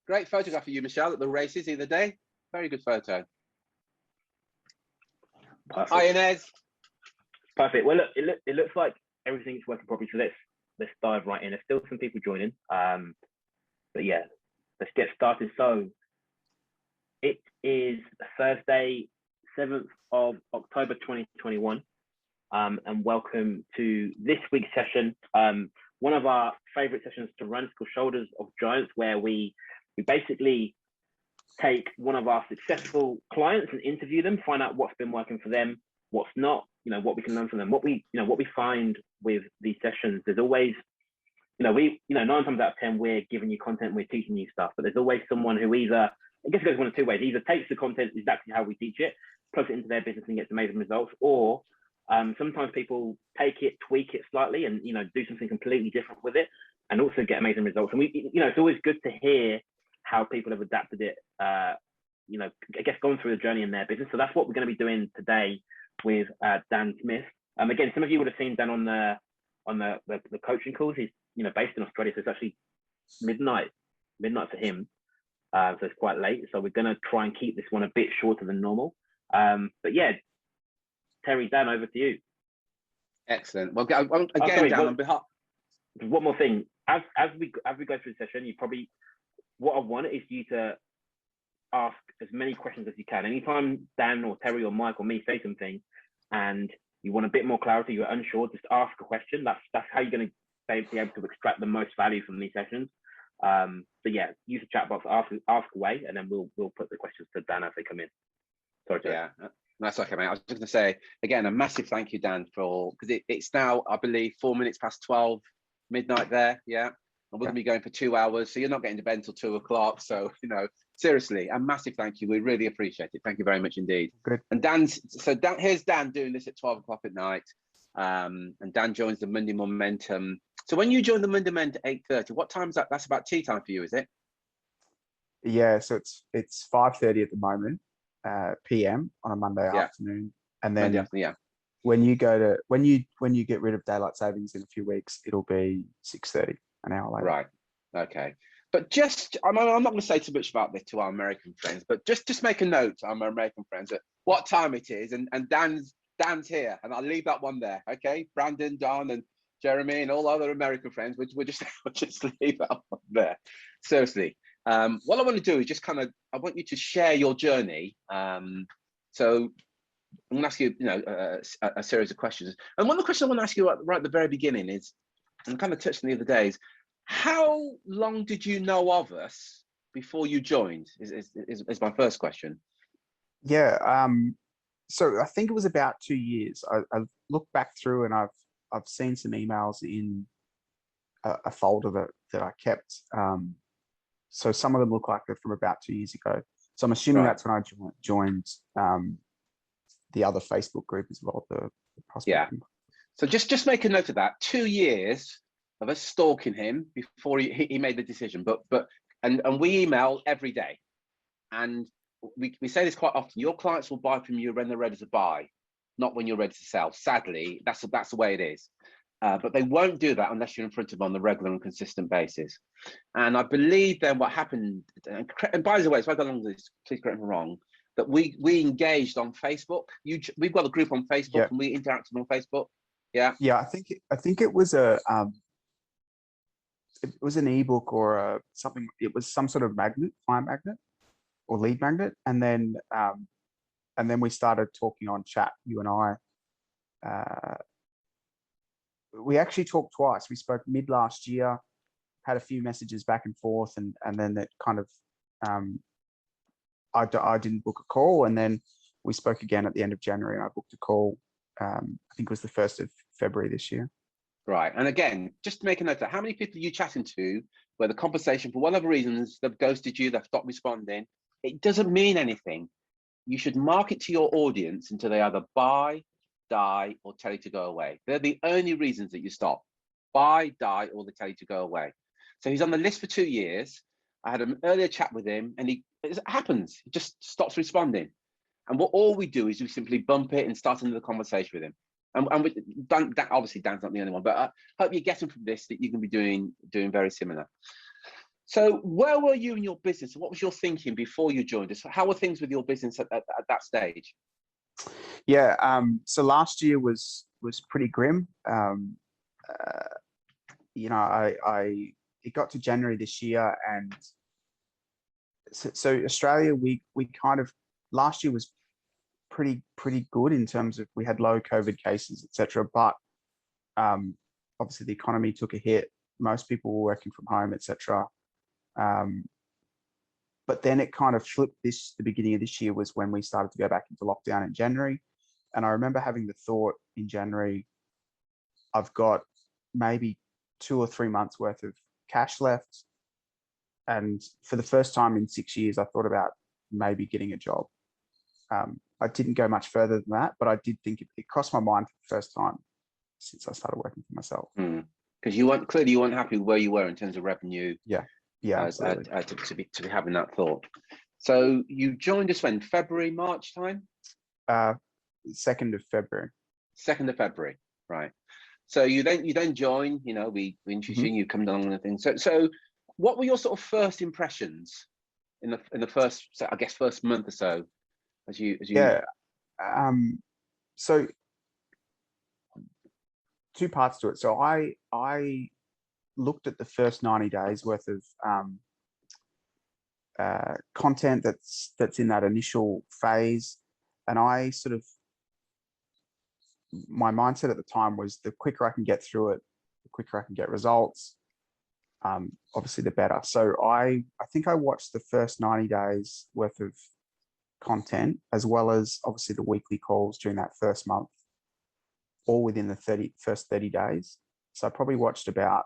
Great photograph of you, Michelle, at the races the other day. Very good photo. Perfect. Hi, Inez. Perfect. Well, look, it looks like everything's working properly. So let's dive right in. There's still some people joining, but yeah, let's get started. So it is Thursday, 7th of October, 2021, and welcome to this week's session. One of our favorite sessions to run is called Shoulders of Giants, where we basically take one of our successful clients and interview them, find out what's been working for them, what's not, what we can learn from them, what we find with these sessions. There's always, 9 times out of 10, we're giving you content, we're teaching you stuff, but there's always someone who either, I guess it goes one of two ways, either takes the content exactly how we teach it, plugs it into their business and gets amazing results, or sometimes people take it, tweak it slightly and, do something completely different with it and also get amazing results. And it's always good to hear how people have adapted it, I guess gone through the journey in their business. So that's what we're going to be doing today with Dan Smith. Again, some of you would have seen Dan on the coaching calls. He's based in Australia, so it's actually midnight for him. So it's quite late. So we're going to try and keep this one a bit shorter than normal. But yeah, Terry, Dan, over to you. Excellent. Well, again, Dan, on behalf. One more thing. As we go through the session, what I want is you to ask as many questions as you can. Anytime Dan or Terry or Mike or me say something and you want a bit more clarity, you're unsure, just ask a question. That's how you're going to be able to extract the most value from these sessions. So yeah, use the chat box, ask away, and then we'll put the questions to Dan as they come in. Sorry, Terry. Yeah, that's okay, mate. I was just going to say, again, a massive thank you, Dan, because it's now, I believe, 4 minutes past 12 midnight there. Yeah. And we're going to be going for 2 hours, so you're not getting to bed until 2 o'clock. So, seriously, a massive thank you. We really appreciate it. Thank you very much indeed. Good. And here's Dan doing this at 12 o'clock at night. And Dan joins the Monday Momentum. So when you join the Monday Momentum at 8:30, what time is that? That's about tea time for you, is it? Yeah, so it's 5:30 at the moment, PM on a Monday afternoon. And then when you get rid of daylight savings in a few weeks, it'll be 6:30. An hour later. Right. Okay. But I'm not going to say too much about this to our American friends, but just make a note to our American friends at what time it is, and Dan's here, and I'll leave that one there. Okay, Brandon, Don, and Jeremy, and all other American friends, we'll just leave that one there. Seriously, what I want to do is I want you to share your journey. So I'm going to ask you, a series of questions, and one of the questions I want to ask you right at the very beginning is, and kind of touched on the other days, how long did you know of us before you joined? Is my first question. Yeah, so I think it was about 2 years. I looked back through and I've seen some emails in a folder that I kept. So some of them look like they're from about 2 years ago. So I'm assuming that's when I joined the other Facebook group as well. The prospecting. Yeah. So just make a note of that. 2 years of us stalking him before he made the decision. And we email every day, and we say this quite often. Your clients will buy from you when they're ready to buy, not when you're ready to sell. Sadly, that's the way it is. But they won't do that unless you're in front of them on a regular and consistent basis. And I believe then what happened, and by the way, if I go along with this, please correct me if I'm wrong, that we engaged on Facebook. We've got a group on Facebook, and we interacted on Facebook. Yeah. Yeah, I think it was an ebook or something. It was some sort of client magnet or lead magnet, and then we started talking on chat. You and I. We actually talked twice. We spoke mid last year, had a few messages back and forth, and then that kind of I didn't book a call, and then we spoke again at the end of January, and I booked a call. I think it was the 1st of February this year. Right. And again, just to make a note of that, how many people are you chatting to where the conversation, for whatever reasons, they've ghosted you, they've stopped responding? It doesn't mean anything. You should market to your audience until they either buy, die, or tell you to go away. They're the only reasons that you stop. Buy, die, or they tell you to go away. So he's on the list for 2 years. I had an earlier chat with him, and it happens. He just stops responding. And all we do is we simply bump it and start another conversation with him. And obviously Dan's not the only one, but I hope you're getting from this that you can be doing very similar. So where were you in your business? What was your thinking before you joined us? How were things with your business at that stage? Yeah. So last year was pretty grim. You know, it got to January this year, and so Australia, we kind of, last year was pretty good in terms of, we had low COVID cases, etc. But obviously the economy took a hit. Most people were working from home, etc. But then it kind of flipped. The beginning of this year was when we started to go back into lockdown in January. And I remember having the thought in January, I've got maybe 2 or 3 months worth of cash left. And for the first time in 6 years, I thought about maybe getting a job. I didn't go much further than that, but I did think it crossed my mind for the first time since I started working for myself. Because you weren't happy with where you were in terms of revenue. Yeah, absolutely. To be having that thought. So you joined us when? February, March time? 2nd of February. 2nd of February, right. So you then join, you know, we introduced you, you come along and things. So what were your sort of first impressions in the first, I guess, first month or so as you Yeah. So 2 parts to it. So I looked at the first 90 days worth of content that's in that initial phase, and I sort of, my mindset at the time was, the quicker I can get through it, the quicker I can get results, obviously the better. So I think I watched the first 90 days worth of content, as well as obviously the weekly calls during that first month, all within the first 30 days. So I probably watched about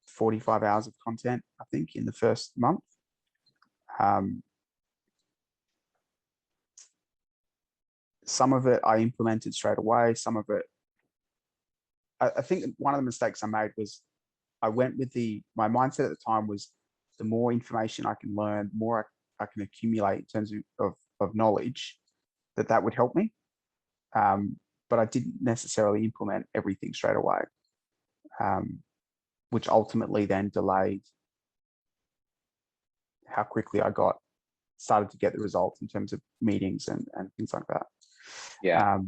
45 hours of content, I think, in the first month. Some of it I implemented straight away. Some of it, I think one of the mistakes I made was, I went with my mindset at the time was, the more information I can learn, the more I can accumulate in terms of knowledge, that would help me. But I didn't necessarily implement everything straight away, which ultimately then delayed how quickly I started to get the results in terms of meetings and things like that. Yeah.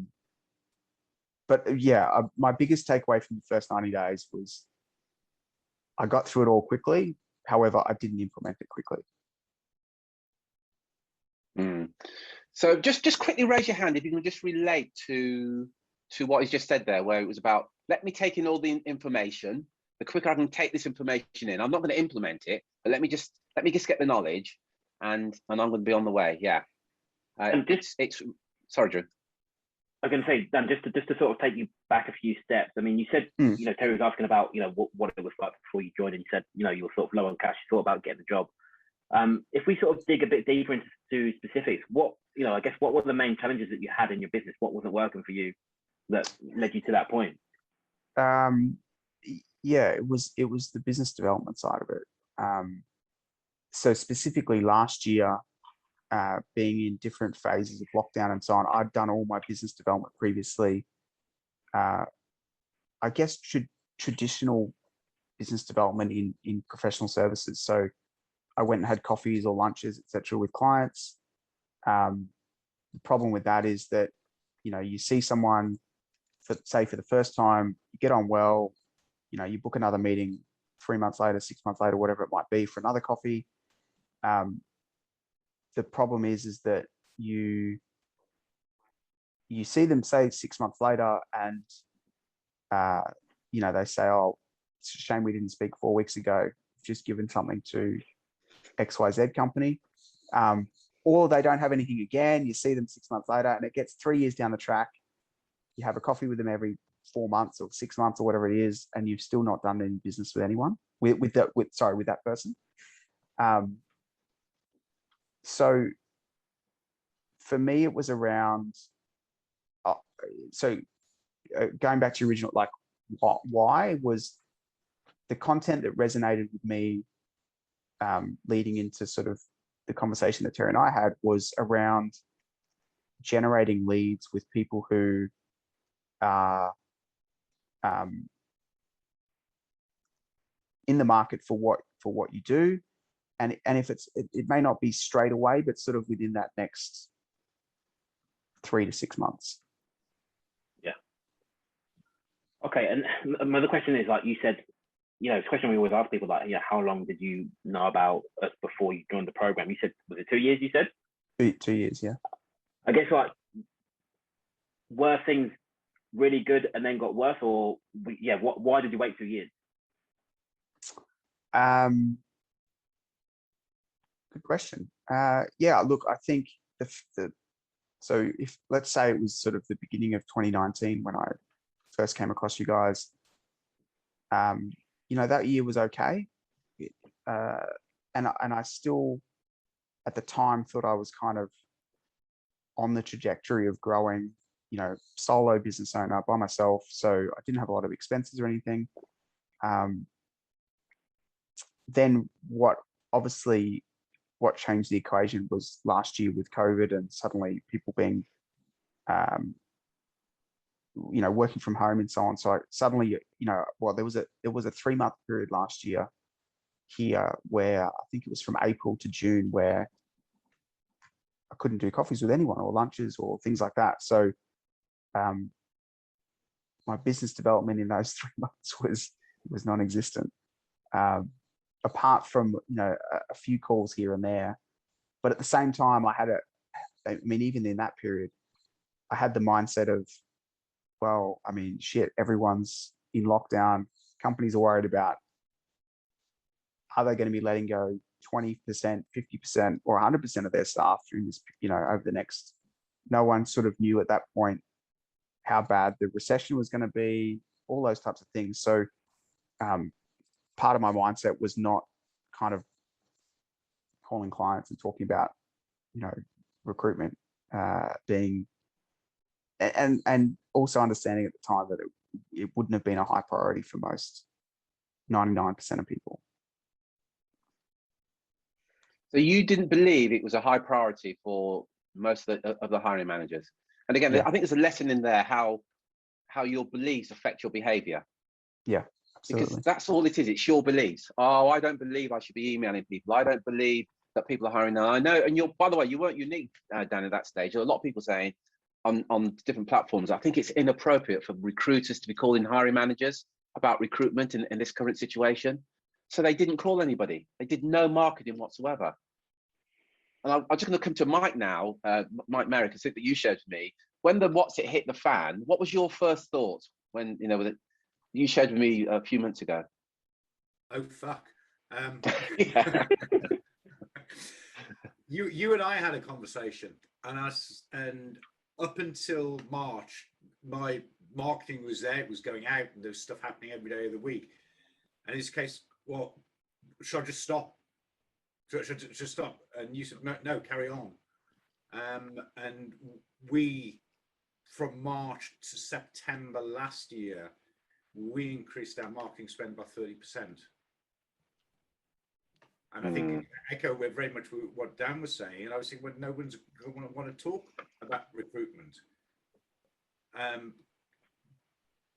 But yeah, my biggest takeaway from the first 90 days was, I got through it all quickly. However, I didn't implement it quickly. So just quickly raise your hand if you can just relate to what he's just said there, where it was about, let me take in all the information. The quicker I can take this information in, I'm not going to implement it, but let me just get the knowledge, and I'm going to be on the way. Yeah. It's sorry, Drew. I was going to say, Dan, just to sort of take you back a few steps. I mean, you said, you know, Terry was asking about, you know, what it was like before you joined, and you said, you know, you were sort of low on cash, you thought about getting the job. If we sort of dig a bit deeper into specifics, what were the main challenges that you had in your business? What wasn't working for you that led you to that point? Yeah, it was the business development side of it. So specifically last year, being in different phases of lockdown and so on, I'd done all my business development previously. I guess traditional business development in professional services. So I went and had coffees or lunches, etc., with clients. The problem with that is that, you know, you see someone for the first time, you get on well, you know, you book another meeting 3 months later, 6 months later, whatever it might be, for another coffee. The problem is that you see them, say, 6 months later, and you know, they say, oh, it's a shame we didn't speak 4 weeks ago, just given something to XYZ company. Or they don't have anything again. You see them 6 months later, and it gets 3 years down the track. You have a coffee with them every 4 months or 6 months or whatever it is, and you've still not done any business with anyone with that person. So for me, it was around. Going back to your original, like, why was the content that resonated with me, leading into sort of the conversation that Terry and I had, was around generating leads with people who are in the market for what for what you do. And if it may not be straight away, but sort of within that next 3 to 6 months. Yeah. Okay. And another question is, like you said, it's a question we always ask people, like, how long did you know about us before you joined the program? You said, was it 2 years, you said? 2 years, yeah. I guess, like, were things really good and then got worse, or why did you wait 2 years? Good question. Yeah, look, I think so if, let's say it was sort of the beginning of 2019 when I first came across you guys, that year was okay. And I still, at the time, thought I was kind of on the trajectory of growing, solo business owner by myself. So I didn't have a lot of expenses or anything. Then what changed the equation was last year with COVID, and suddenly people being, working from home and so on. So suddenly, there was a 3-month period last year here where I think it was from April to June where I couldn't do coffees with anyone or lunches or things like that. So my business development in those 3 months was non-existent. Apart from a few calls here and there, but at the same time even in that period, I had the mindset of, well, shit, everyone's in lockdown. Companies are worried about, are they going to be letting go 20%, 50%, or 100% of their staff during this, over the next, no one sort of knew at that point how bad the recession was going to be, all those types of things. So part of my mindset was not kind of calling clients and talking about, recruitment being, and also understanding at the time that it wouldn't have been a high priority for most 99% of people. So you didn't believe it was a high priority for most of the hiring managers. And again, Yeah. I think there's a lesson in there how your beliefs affect your behavior. Yeah, absolutely. Because that's all it is. It's your beliefs. Oh, I don't believe I should be emailing people. I don't believe that people are hiring now. I know, and by the way, you weren't unique, Dan, at that stage. There were a lot of people saying on different platforms, I think it's inappropriate for recruiters to be calling hiring managers about recruitment in this current situation. So they didn't call anybody. They did no marketing whatsoever. And I'm just going to come to Mike now, Mike Merrick, I think that you shared with me. When the what's it hit the fan, what was your first thought when, you shared with me a few months ago? Oh, fuck. Yeah. You and I had a conversation, and up until March, my marketing was there, it was going out, and there was stuff happening every day of the week. And in this case, well, should I just stop? Should I just stop? And you said, no, carry on. And we, from March to September last year, we increased our marketing spend by 30%. And I think echo very much what Dan was saying. And I was thinking, well, no one's going to want to talk about recruitment.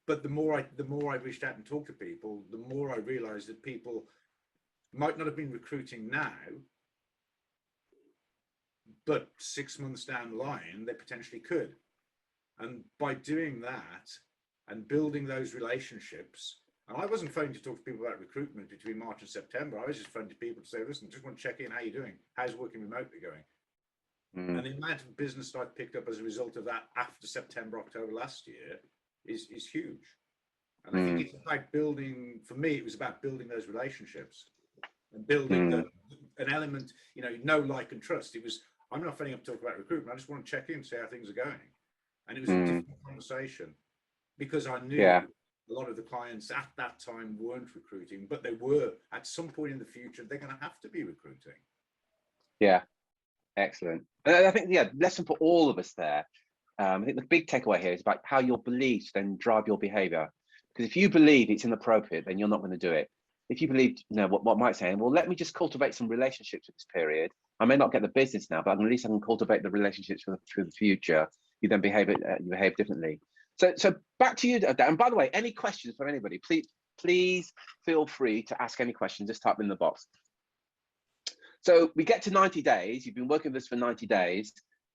But the more I reached out and talked to people, the more I realized that people might not have been recruiting now, but 6 months down the line, they potentially could. And by doing that and building those relationships, and I wasn't phoning to talk to people about recruitment between March and September. I was just phoning to people to say, listen, just want to check in, how you doing? How's working remotely going? And the amount of business that I've picked up as a result of that after September, October last year is huge. And I think it's about building, for me, it was about building those relationships and building an element, know, like, and trust. It was, I'm not phoning up to talk about recruitment. I just want to check in, see how things are going. And it was a different conversation because I knew a lot of the clients at that time weren't recruiting, but they were at some point in the future, they're going to have to be recruiting. Yeah, excellent. And I think, lesson for all of us there. I think the big takeaway here is about how your beliefs then drive your behavior. Because if you believe it's inappropriate, then you're not going to do it. If you believe, what Mike's saying, well, let me just cultivate some relationships at this period. I may not get the business now, but at least I can cultivate the relationships for the future. You then behave differently. So back to you, Dan. And by the way, any questions from anybody, please feel free to ask any questions. Just type in the box. So we get to 90 days. You've been working with us for 90 days.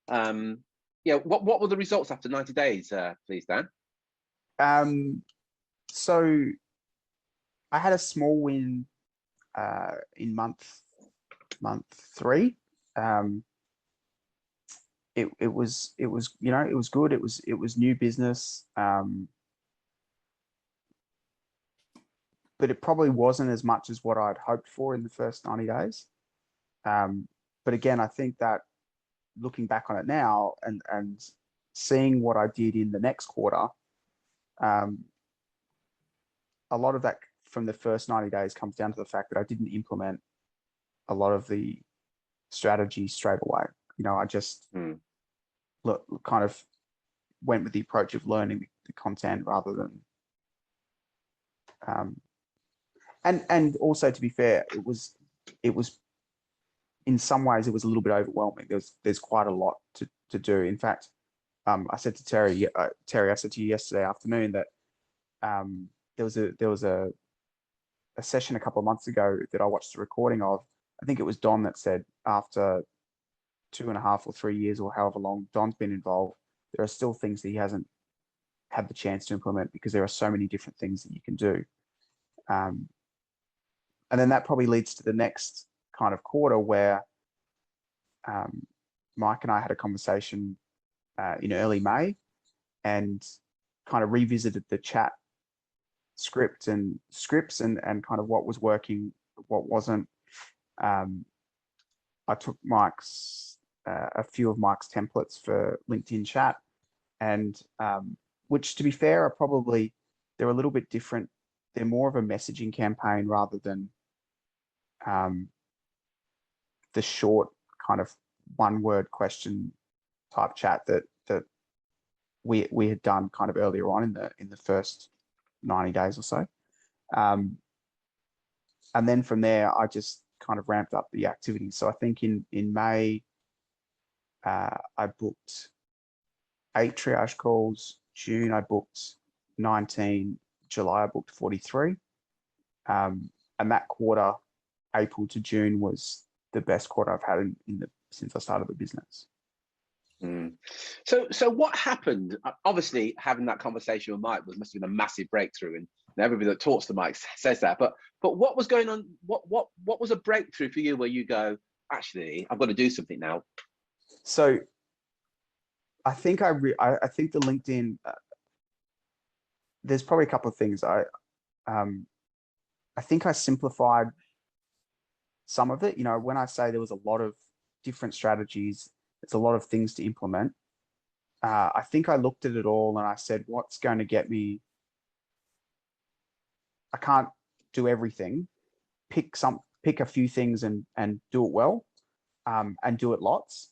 Yeah, what were the results after 90 days, please, Dan? So I had a small win in month 3. It was it was good. It was new business, but it probably wasn't as much as what I'd hoped for in the first 90 days. But again, I think that looking back on it now and seeing what I did in the next quarter, a lot of that from the first 90 days comes down to the fact that I didn't implement a lot of the strategy straight away. I just kind of went with the approach of learning the content rather than and also, to be fair, it was in some ways it was a little bit overwhelming. There's quite a lot to do. In fact, I said to Terry, I said to you yesterday afternoon that there was a session a couple of months ago that I watched the recording of. I think it was Don that said after 2.5 or 3 years or however long Don's been involved, there are still things that he hasn't had the chance to implement because there are so many different things that you can do. And then that probably leads to the next kind of quarter where Mike and I had a conversation in early May and kind of revisited the chat scripts and kind of what was working, what wasn't. I took a few of Mike's templates for LinkedIn chat, and which, to be fair, they're a little bit different. They're more of a messaging campaign rather than the short kind of one-word question type chat that we had done kind of earlier on in the first 90 days or so. And then from there, I just kind of ramped up the activity. So I think in May, I booked 8 triage calls. June, I booked 19. July, I booked 43. And that quarter, April to June, was the best quarter I've had since I started the business. So what happened? Obviously, having that conversation with Mike must have been a massive breakthrough, and everybody that talks to Mike says that. But what was going on? What was a breakthrough for you where you go, actually, I've got to do something now? So I think I think the LinkedIn. There's probably a couple of things. I think I simplified some of it. When I say there was a lot of different strategies, it's a lot of things to implement. I think I looked at it all and I said, what's going to get me? I can't do everything. Pick a few things and do it well, and do it lots.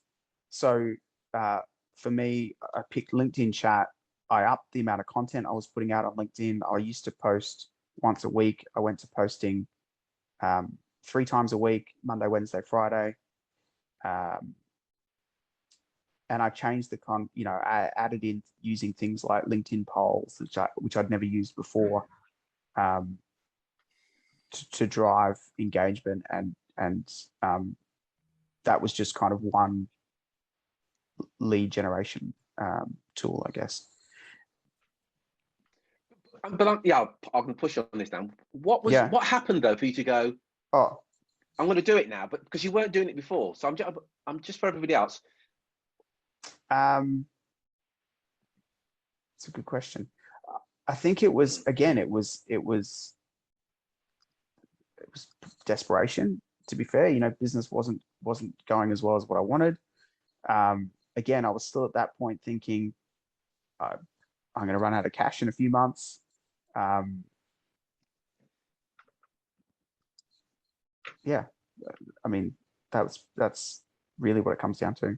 So for me, I picked LinkedIn chat. I upped the amount of content I was putting out on LinkedIn. I used to post once a week. I went to posting 3 times a week, Monday, Wednesday, Friday. And I changed I added in using things like LinkedIn polls, which I'd never used before, to drive engagement. And that was just kind of one lead generation tool, I guess. But I can push on this now. What happened though for you to go, oh, I'm going to do it now? But because you weren't doing it before, so I'm just for everybody else. It's a good question. I think it was desperation. To be fair, business wasn't going as well as what I wanted. Again, I was still at that point thinking, I'm going to run out of cash in a few months. Yeah, I mean, that's really what it comes down to.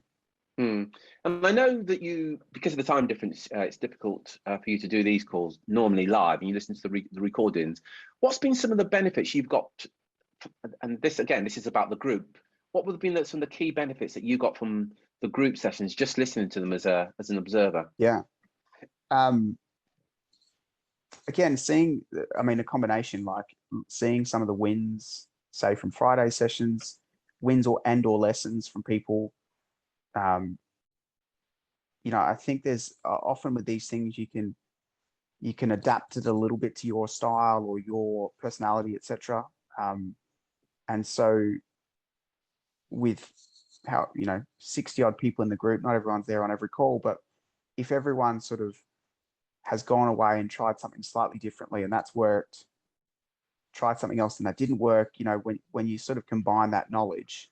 And I know that because of the time difference, it's difficult for you to do these calls normally live, and you listen to the recordings. What's been some of the benefits you've got? And this is about the group. What would have been some of the key benefits that you got from the group sessions, just listening to them as an observer? Yeah. again, seeing, I mean, a combination, like seeing some of the wins, say from Friday sessions, wins or lessons from people. You know, I think there's often with these things, you can adapt it a little bit to your style or your personality, etc. And so with how, you know, 60 odd people in the group, not everyone's there on every call, but if everyone sort of has gone away and tried something slightly differently and that's worked, tried something else and that didn't work, you know, when you sort of combine that knowledge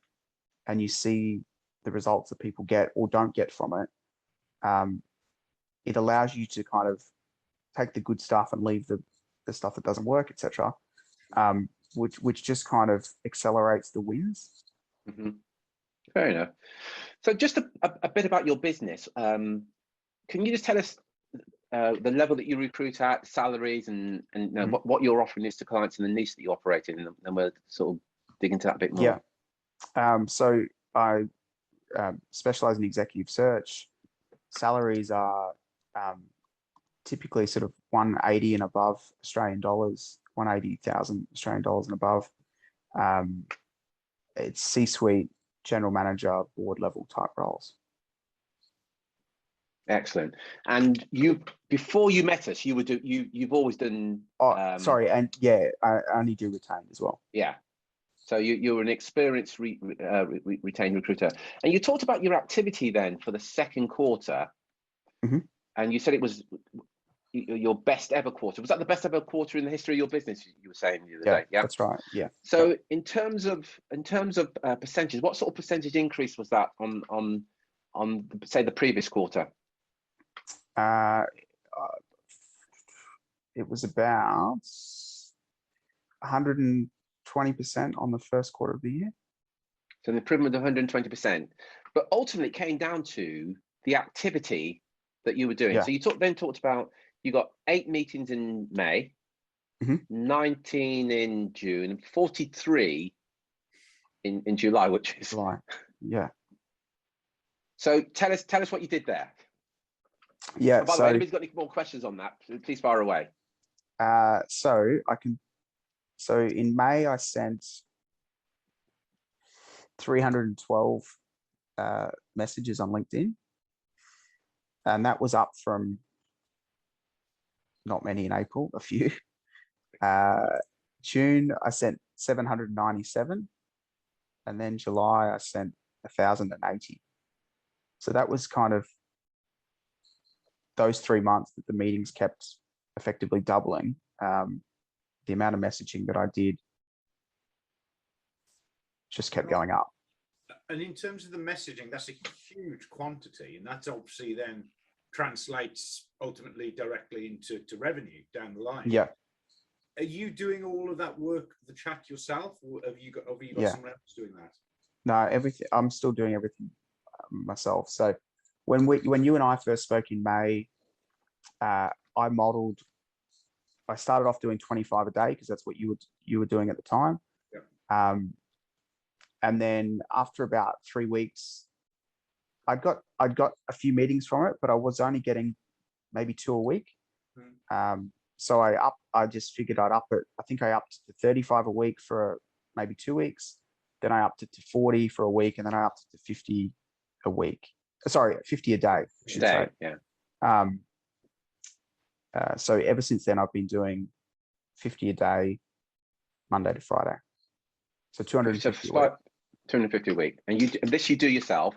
and you see the results that people get or don't get from it, it allows you to kind of take the good stuff and leave the stuff that doesn't work, etc. Which just kind of accelerates the wins. Mm-hmm. Fair enough. So just a bit about your business. Can you just tell us the level that you recruit at, salaries, and you know, what your offering is to clients and the niche that you operate in, and then we'll sort of dig into that a bit more. Yeah. So I specialize in executive search. Salaries are typically sort of 180 and above Australian dollars, 180,000 Australian dollars and above. It's C-suite, general manager, board level type roles. Excellent. And you, before you met us, you've always done. Sorry, and yeah, I only do retained as well. Yeah. So you're an experienced retained recruiter, and you talked about your activity then for the second quarter, and you said it was your best ever quarter. Was that the best ever quarter in the history of your business? You were saying the other day. Yeah, that's right. Yeah. So in terms of percentage, what sort of percentage increase was that on say the previous quarter? It was about 120% on the first quarter of the year. So an improvement of 120%. But ultimately, it came down to the activity that you were doing. So you talked about, you got 8 meetings in May, 19 in June, and 43 in July, which is July. Yeah. So tell us what you did there. Yeah. And by the way, anybody's got any more questions on that, please fire away. So in May, I sent 312 messages on LinkedIn, and that was up from not many in April, a few. June, I sent 797, and then July, I sent 1,080. So that was kind of those 3 months that the meetings kept effectively doubling. The amount of messaging that I did just kept going up. And in terms of the messaging, that's a huge quantity, and that obviously then translates ultimately directly into revenue down the line. Yeah. Are you doing all of that work, the chat yourself, or have you got someone else doing that? No, everything. I'm still doing everything myself. So when you and I first spoke in May, I started off doing 25 a day because that's what you were doing at the time. Yeah. And then after about 3 weeks, I'd got a few meetings from it, but I was only getting maybe 2 a week. So I just figured I'd up it. I think I upped to 35 a week for maybe 2 weeks. Then I upped it to 40 for a week, and then I upped it to 50 a week. Sorry, 50 a day, I should say. Yeah. So ever since then, I've been doing 50 a day, Monday to Friday. So 250 a week. 250 a week, and this you do yourself.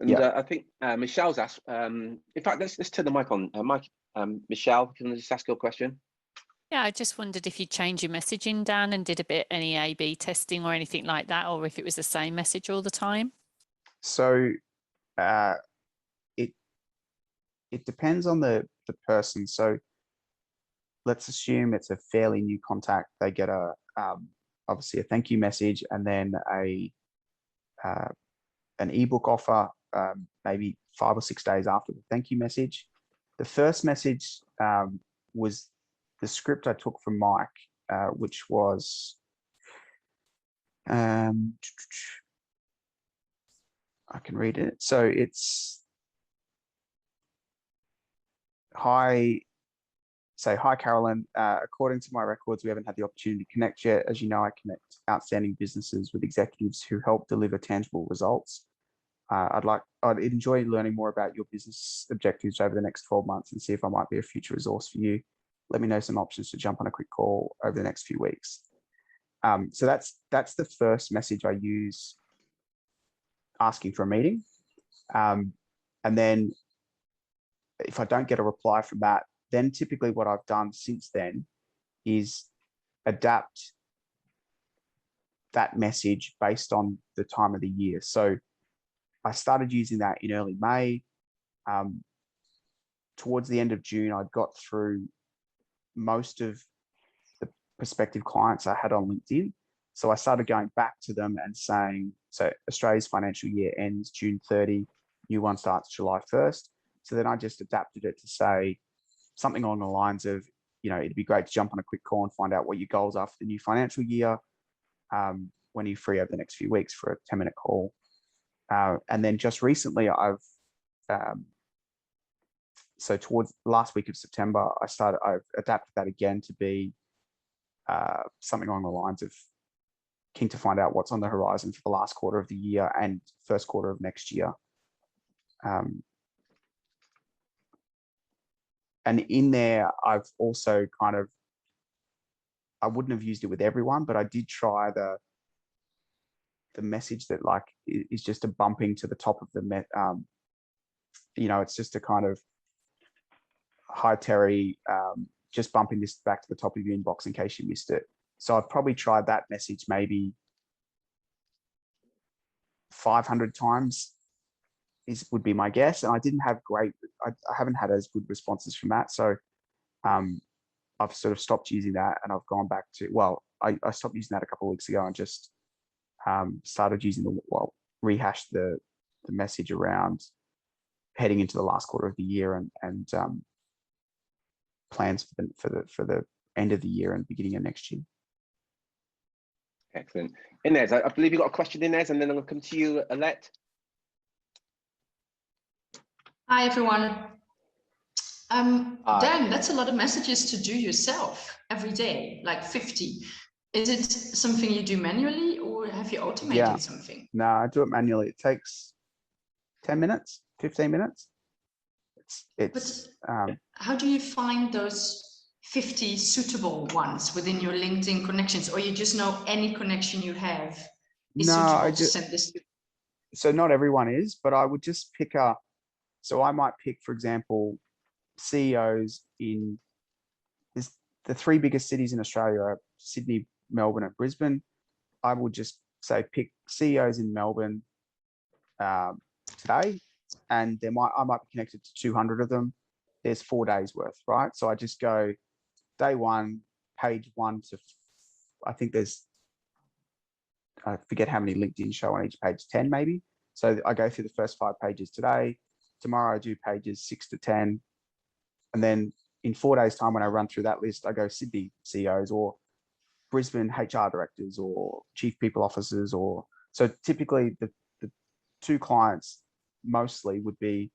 And I think Michelle's asked. In fact, let's turn the mic on. Michelle, can I just ask your question? Yeah, I just wondered if you changed your messaging, Dan, and did any A/B testing or anything like that, or if it was the same message all the time. So it depends on the person. So let's assume it's a fairly new contact. They get obviously a thank you message, and then an ebook offer maybe 5 or 6 days after the thank you message. The first message was the script I took from Mike, which was I can read it. So it's, hi, say, hi, Carolyn. According to my records, we haven't had the opportunity to connect yet. As you know, I connect outstanding businesses with executives who help deliver tangible results. I'd enjoy learning more about your business objectives over the next 12 months and see if I might be a future resource for you. Let me know some options to jump on a quick call over the next few weeks. So that's the first message I use asking for a meeting. And then if I don't get a reply from that, then typically what I've done since then is adapt that message based on the time of the year. So I started using that in early May. Towards the end of June, I'd got through most of the prospective clients I had on LinkedIn. So I started going back to them and saying, so Australia's financial year ends June 30, new one starts July 1st. So then I just adapted it to say something along the lines of, it'd be great to jump on a quick call and find out what your goals are for the new financial year. When are you free over the next few weeks for a 10-minute call? And then just recently, I've so towards last week of September, I've adapted that again to be something along the lines of keen to find out what's on the horizon for the last quarter of the year and first quarter of next year. And in there, I've also I wouldn't have used it with everyone, but I did try the message that is just a bumping to the top of the it's just a kind of, hi Terry, just bumping this back to the top of your inbox in case you missed it. So I've probably tried that message maybe 500 times would be my guess. And I didn't have I haven't had as good responses from that. So I've sort of stopped using that and I've gone back to, I stopped using that a couple of weeks ago and just started using rehash the message around heading into the last quarter of the year and plans for the end of the year and beginning of next year. Excellent. Inez, I believe you got a question, Inez, and then I'm going to come to you, Alette. Hi, everyone. Dan, that's a lot of messages to do yourself every day, like 50. Is it something you do manually or have you automated something? No, I do it manually. It takes 10 minutes, 15 minutes. But how do you find those 50 suitable ones within your LinkedIn connections, or you just know any connection you have is suitable to send this to? So not everyone is, but I would just pick so I might pick, for example, CEOs in the three biggest cities in Australia are Sydney, Melbourne, and Brisbane. I would just say pick CEOs in Melbourne today, and I might be connected to 200 of them. There's 4 days worth, right? So I just go day one, page 1 to, I think I forget how many LinkedIn show on each page, 10 maybe. So I go through the first 5 pages today. Tomorrow I do pages 6 to 10. And then in 4 days' time, when I run through that list, I go Sydney CEOs or Brisbane HR directors or chief people officers. So typically the 2 clients mostly would be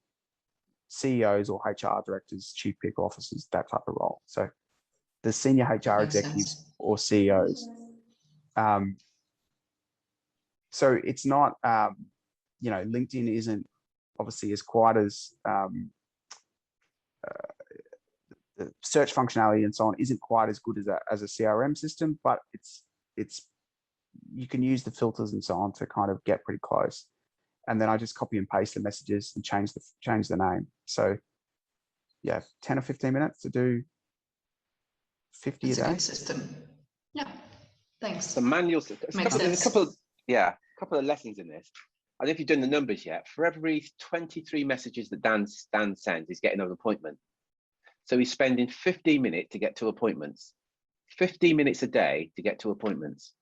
CEOs or HR directors, chief people officers, that type of role. So the senior HR executives or CEOs. So it's not, LinkedIn isn't obviously as quite as the search functionality and so on isn't quite as good as a CRM system, but it's you can use the filters and so on to kind of get pretty close. And then I just copy and paste the messages and change the name. So yeah, 10 or 15 minutes to do 50 a day. Good system. Yeah, thanks. The manual. There's a couple of lessons in this. I don't know if you've done the numbers yet. For every 23 messages that Dan sends, he's getting an appointment. So he's spending 15 minutes to get to appointments. 15 minutes a day to get to appointments.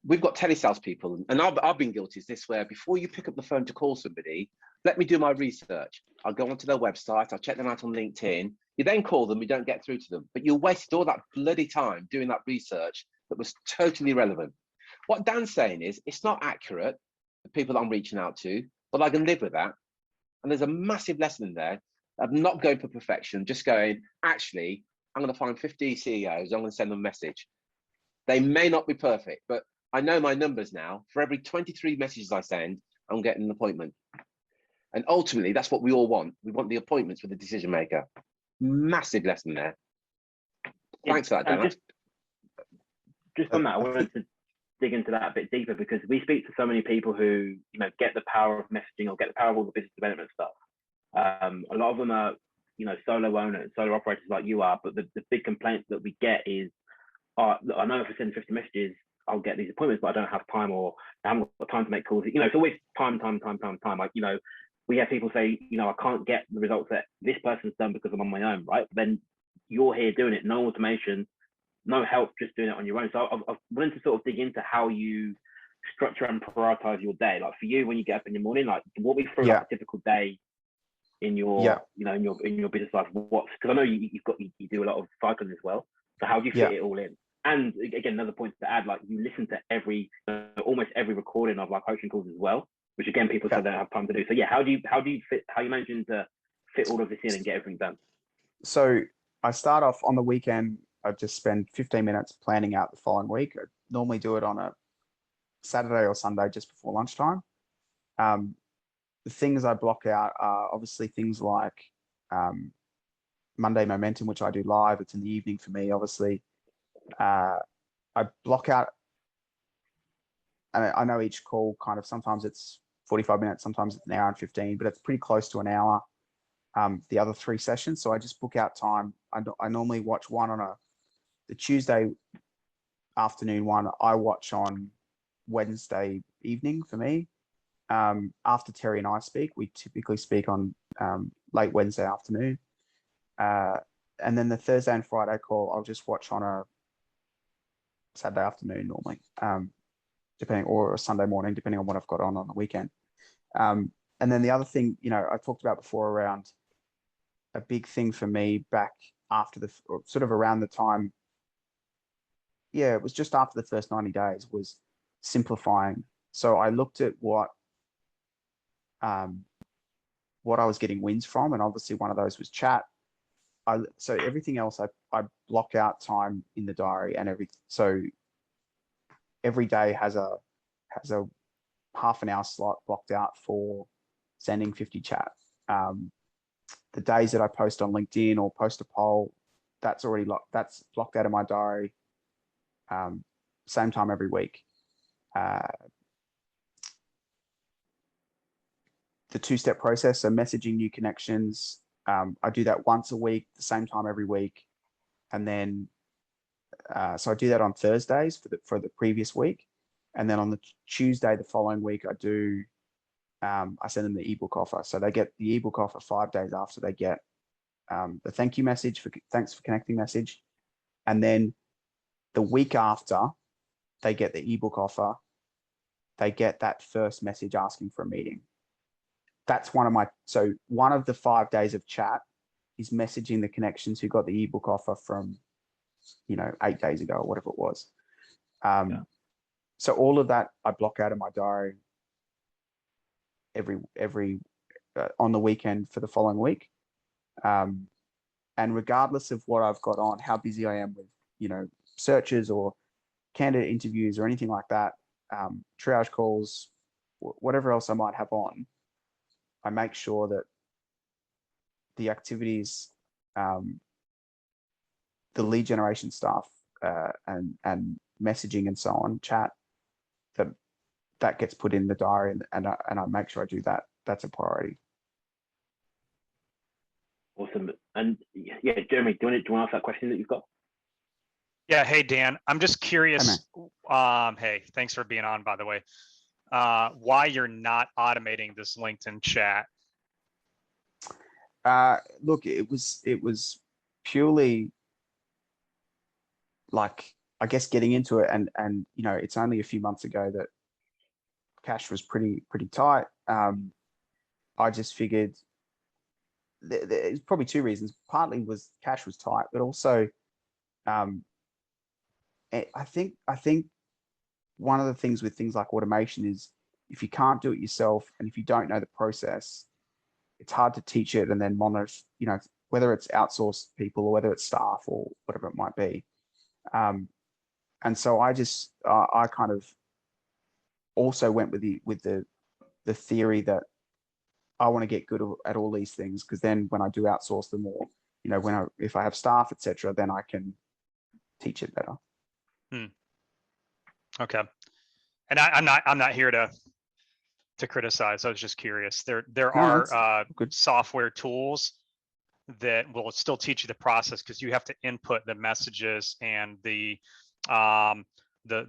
We've got telesales people, and I've been guilty of this, where before you pick up the phone to call somebody, let me do my research. I'll go onto their website, I'll check them out on LinkedIn. You then call them, you don't get through to them, but you wasted all that bloody time doing that research that was totally irrelevant. What Dan's saying is, it's not accurate, the people that I'm reaching out to, but I can live with that. And there's a massive lesson in there of not going for perfection, just going, actually, I'm going to find 50 CEOs. I'm going to send them a message. They may not be perfect, but I know my numbers now. For every 23 messages I send, I'm getting an appointment. And ultimately, that's what we all want. We want the appointments with the decision maker. Massive lesson there. Thanks for that, Dan. Just on that, I wanted to dig into that a bit deeper, because we speak to so many people who, you know, get the power of messaging or get the power of all the business development stuff. A lot of them are, you know, solo owners, solo operators like you are, but the big complaints that we get is, I know if I send 50 messages, I'll get these appointments, but I don't have time, or I haven't got time to make calls. You know, it's always time. Like, you know, we have people say, you know, I can't get the results that this person's done because I'm on my own, right? But then you're here doing it, no automation, no help, just doing it on your own. So I've wanted to sort of dig into how you structure and prioritize your day. Like for you, when you get up in the morning, like walk me through like a typical day in your, you know, in your business life. Because I know you do a lot of cycling as well. So how do you fit it all in? And again, another point to add, like you listen to almost every recording of like coaching calls as well, which again, people say they don't have time to do. So yeah, how you managing to fit all of this in and get everything done? So I start off on the weekend. I just spend 15 minutes planning out the following week. I normally do it on a Saturday or Sunday just before lunchtime. The things I block out are obviously things like Monday Momentum, which I do live. It's in the evening for me, obviously. I block out, and I know each call kind of, sometimes it's 45 minutes, sometimes it's an hour and 15, but it's pretty close to an hour, the other 3 sessions. So I just book out time. I normally watch one on the Tuesday afternoon one. I watch on Wednesday evening for me. After Terry and I speak, we typically speak on late Wednesday afternoon. And then the Thursday and Friday call, I'll just watch on a Saturday afternoon normally, depending, or a Sunday morning, depending on what I've got on the weekend. And then the other thing, you know, I talked about before around a big thing for me back after or sort of around the time, it was just after the first 90 days, was simplifying. So I looked at what I was getting wins from, and obviously one of those was chat. So everything else, I block out time in the diary, and so every day has a half an hour slot blocked out for sending 50 chat. The days that I post on LinkedIn or post a poll, that's blocked out of my diary. Same time every week. The 2-step process, so messaging new connections, I do that once a week, the same time every week. And then, so I do that on Thursdays for the previous week. And then on the Tuesday, the following week, I send them the ebook offer. So they get the ebook offer 5 days after they get the thank you message, thanks for connecting message. And then the week after they get the ebook offer, they get that first message asking for a meeting. That's one of the 5 days of chat is messaging the connections who got the ebook offer from, 8 days ago or whatever it was. So all of that I block out of my diary every on the weekend for the following week. And regardless of what I've got on, how busy I am with, searches or candidate interviews or anything like that, triage calls, whatever else I might have on, I make sure that the activities, the lead generation stuff, and messaging and so on, chat, that gets put in the diary, and I make sure I do that. That's a priority. Awesome. And yeah, Jeremy, do you want to ask that question that you've got? Yeah. Hey, Dan, I'm just curious. Hey, thanks for being on, by the way. Why you're not automating this LinkedIn chat? Look, it was purely like, I guess, getting into it, and it's only a few months ago that cash was pretty tight. I just figured there's probably 2 reasons. Partly was cash was tight, but also I think one of the things with things like automation is, if you can't do it yourself and if you don't know the process, it's hard to teach it and then monitor, whether it's outsourced people or whether it's staff or whatever it might be. And so I kind of also went with the theory that I want to get good at all these things, because then when I do outsource them, or if I have staff, etc., then I can teach it better. Okay. And I'm not here to criticize. I was just curious. There are software tools that will still teach you the process, because you have to input the messages and the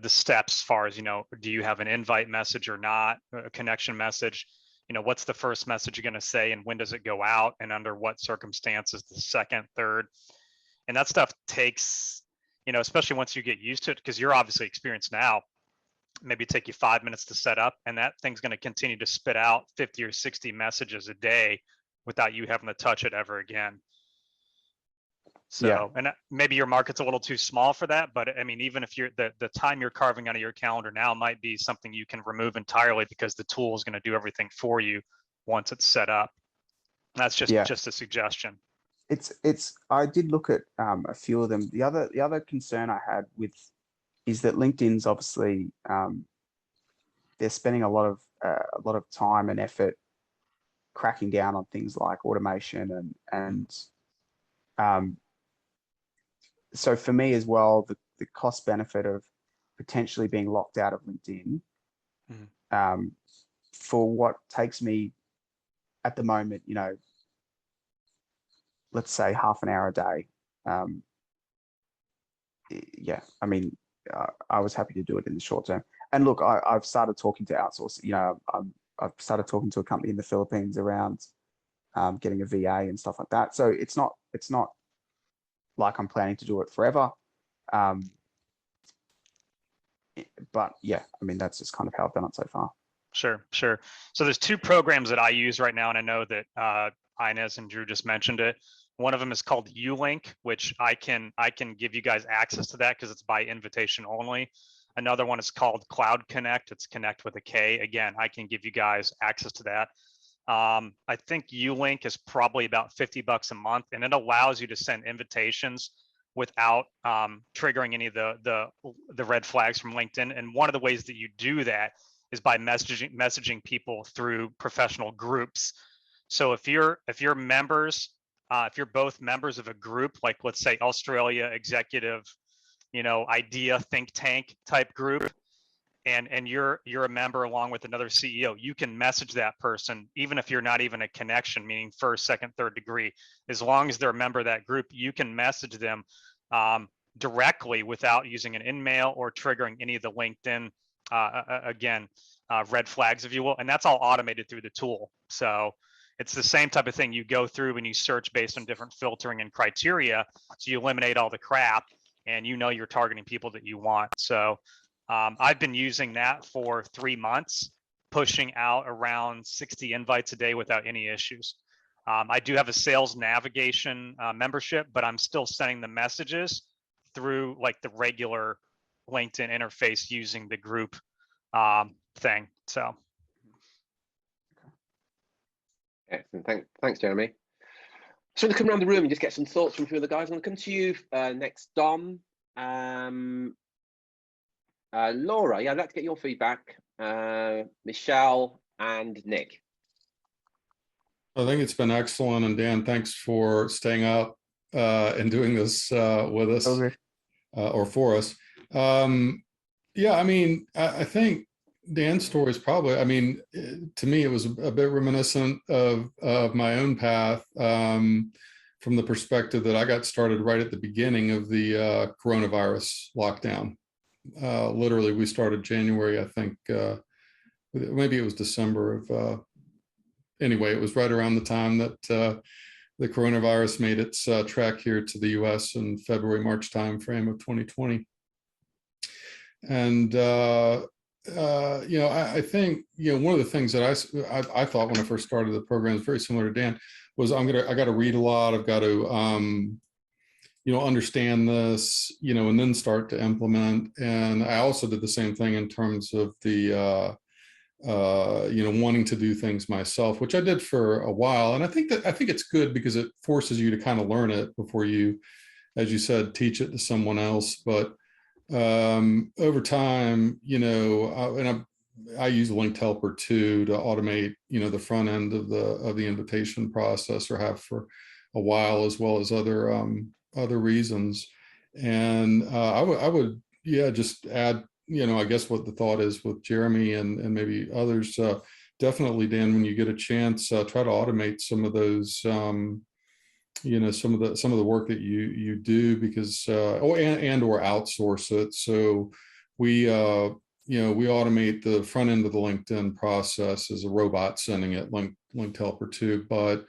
steps as far as, do you have an invite message or not, a connection message? What's the first message you're going to say, and when does it go out, and under what circumstances, the second, third, and that stuff takes, especially once you get used to it, because you're obviously experienced now, maybe take you 5 minutes to set up, and that thing's going to continue to spit out 50 or 60 messages a day without you having to touch it ever again. So, yeah. And maybe your market's a little too small for that, but I mean, even if you're the time you're carving out of your calendar now might be something you can remove entirely, because the tool is going to do everything for you once it's set up. That's just a suggestion. I did look at a few of them. The other concern I had is that LinkedIn's obviously they're spending a lot of time and effort cracking down on things like automation and so for me as well, the cost benefit of potentially being locked out of LinkedIn for what takes me at the moment, let's say half an hour a day. Yeah, I mean, I was happy to do it in the short term. And look, I've started talking to outsource. I've started talking to a company in the Philippines around getting a VA and stuff like that. So it's not like I'm planning to do it forever. But yeah, I mean, that's just kind of how I've done it so far. Sure. So there's two programs that I use right now, and I know that Inez and Drew just mentioned it. One of them is called Ulink, which I can give you guys access to that because it's by invitation only. Another one is called Cloud Connect. It's Connect with a K. Again, I can give you guys access to that. I think Ulink is probably about $50 a month, and it allows you to send invitations without triggering any of the red flags from LinkedIn. And one of the ways that you do that is by messaging people through professional groups. So if you're members, if you're both members of a group, like let's say Australia Executive, idea think tank type group, and you're a member along with another CEO, you can message that person, even if you're not even a connection, meaning first, second, third degree. As long as they're a member of that group, you can message them directly without using an InMail or triggering any of the LinkedIn, red flags, if you will. And that's all automated through the tool. So it's the same type of thing. You go through and you search based on different filtering and criteria. So you eliminate all the crap, and you're targeting people that you want. So I've been using that for 3 months, pushing out around 60 invites a day without any issues. I do have a sales navigation membership, but I'm still sending the messages through like the regular LinkedIn interface using the group thing. So. Excellent. Thanks, Jeremy. So I'm going to come around the room and just get some thoughts from a few of the guys. I'm going to come to you next, Dom. Laura, I'd like to get your feedback. Michelle and Nick. I think it's been excellent, and Dan, thanks for staying up and doing this with us or for us. Yeah, I mean, I think Dan's story is probably, to me, it was a bit reminiscent of my own path from the perspective that I got started right at the beginning of the coronavirus lockdown. Literally, we started January, I think, maybe it was December of, anyway, it was right around the time that the coronavirus made its trek here to the US in February, March timeframe of 2020. And, I think, one of the things that I thought when I first started the program is very similar to Dan, was I got to read a lot. I've got to, understand this, and then start to implement. And I also did the same thing in terms of the wanting to do things myself, which I did for a while. And I think it's good because it forces you to kind of learn it before you, as you said, teach it to someone else. But over time, I use Linked Helper too to automate, the front end of the invitation process, or have for a while, as well as other reasons. And I would just add, I guess what the thought is with Jeremy and maybe others, definitely, Dan, when you get a chance, try to automate some of those, some of the work that you do, because and or outsource it. So we we automate the front end of the LinkedIn process as a robot sending it, Linked Helper too. But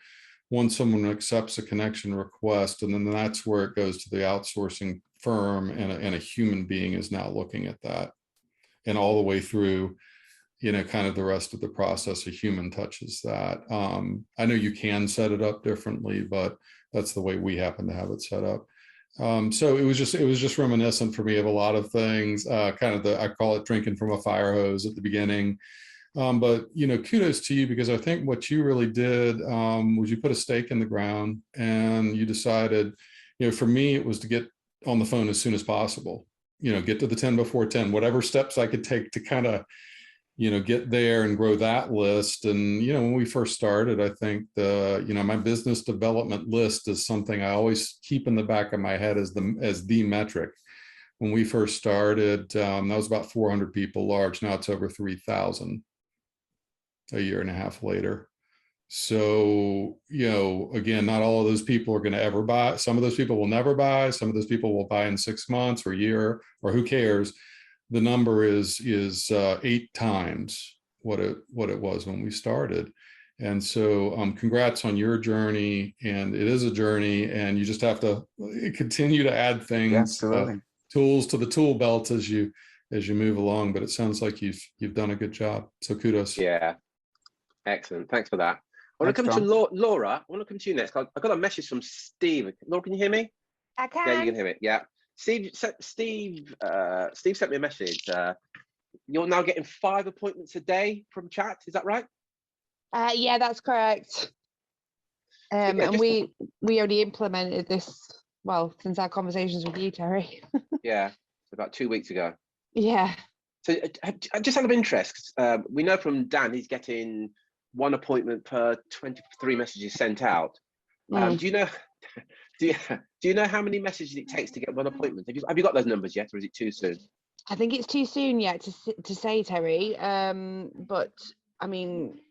once someone accepts a connection request, and then that's where it goes to the outsourcing firm, and a human being is now looking at that, and all the way through, kind of the rest of the process, a human touches that. I know you can set it up differently, but that's the way we happen to have it set up. So it was just reminiscent for me of a lot of things, kind of I call it drinking from a fire hose at the beginning. But kudos to you, because I think what you really did was you put a stake in the ground, and you decided, for me, it was to get on the phone as soon as possible, get to the 10 before 10, whatever steps I could take to kind of, get there and grow that list. And, when we first started, I think my business development list is something I always keep in the back of my head as the metric. When we first started, that was about 400 people large. Now it's over 3,000 a year and a half later. So, again, not all of those people are going to ever buy. Some of those people will never buy. Some of those people will buy in 6 months or a year, or who cares? The number is 8 times what it was when we started. And so congrats on your journey. And it is a journey, and you just have to continue to add things, tools to the tool belt as you move along. But it sounds like you've done a good job. So kudos. Yeah. Excellent. Thanks for that. I want to come to Laura. I want to come to you next. I got a message from Steve. Laura, can you hear me? I can. Yeah, you can hear me. Yeah. Steve sent me a message. You're now getting 5 appointments a day from chat. Is that right? Yeah, that's correct. And we only implemented this, well, since our conversations with you, Terry. Yeah, about 2 weeks ago. Yeah. So just out of interest, we know from Dan, he's getting 1 appointment per 23 messages sent out. Do you know? Do you know how many messages it takes to get 1 appointment? Have you got those numbers yet, or is it too soon? I think it's too soon yet to say, Terry. But I mean,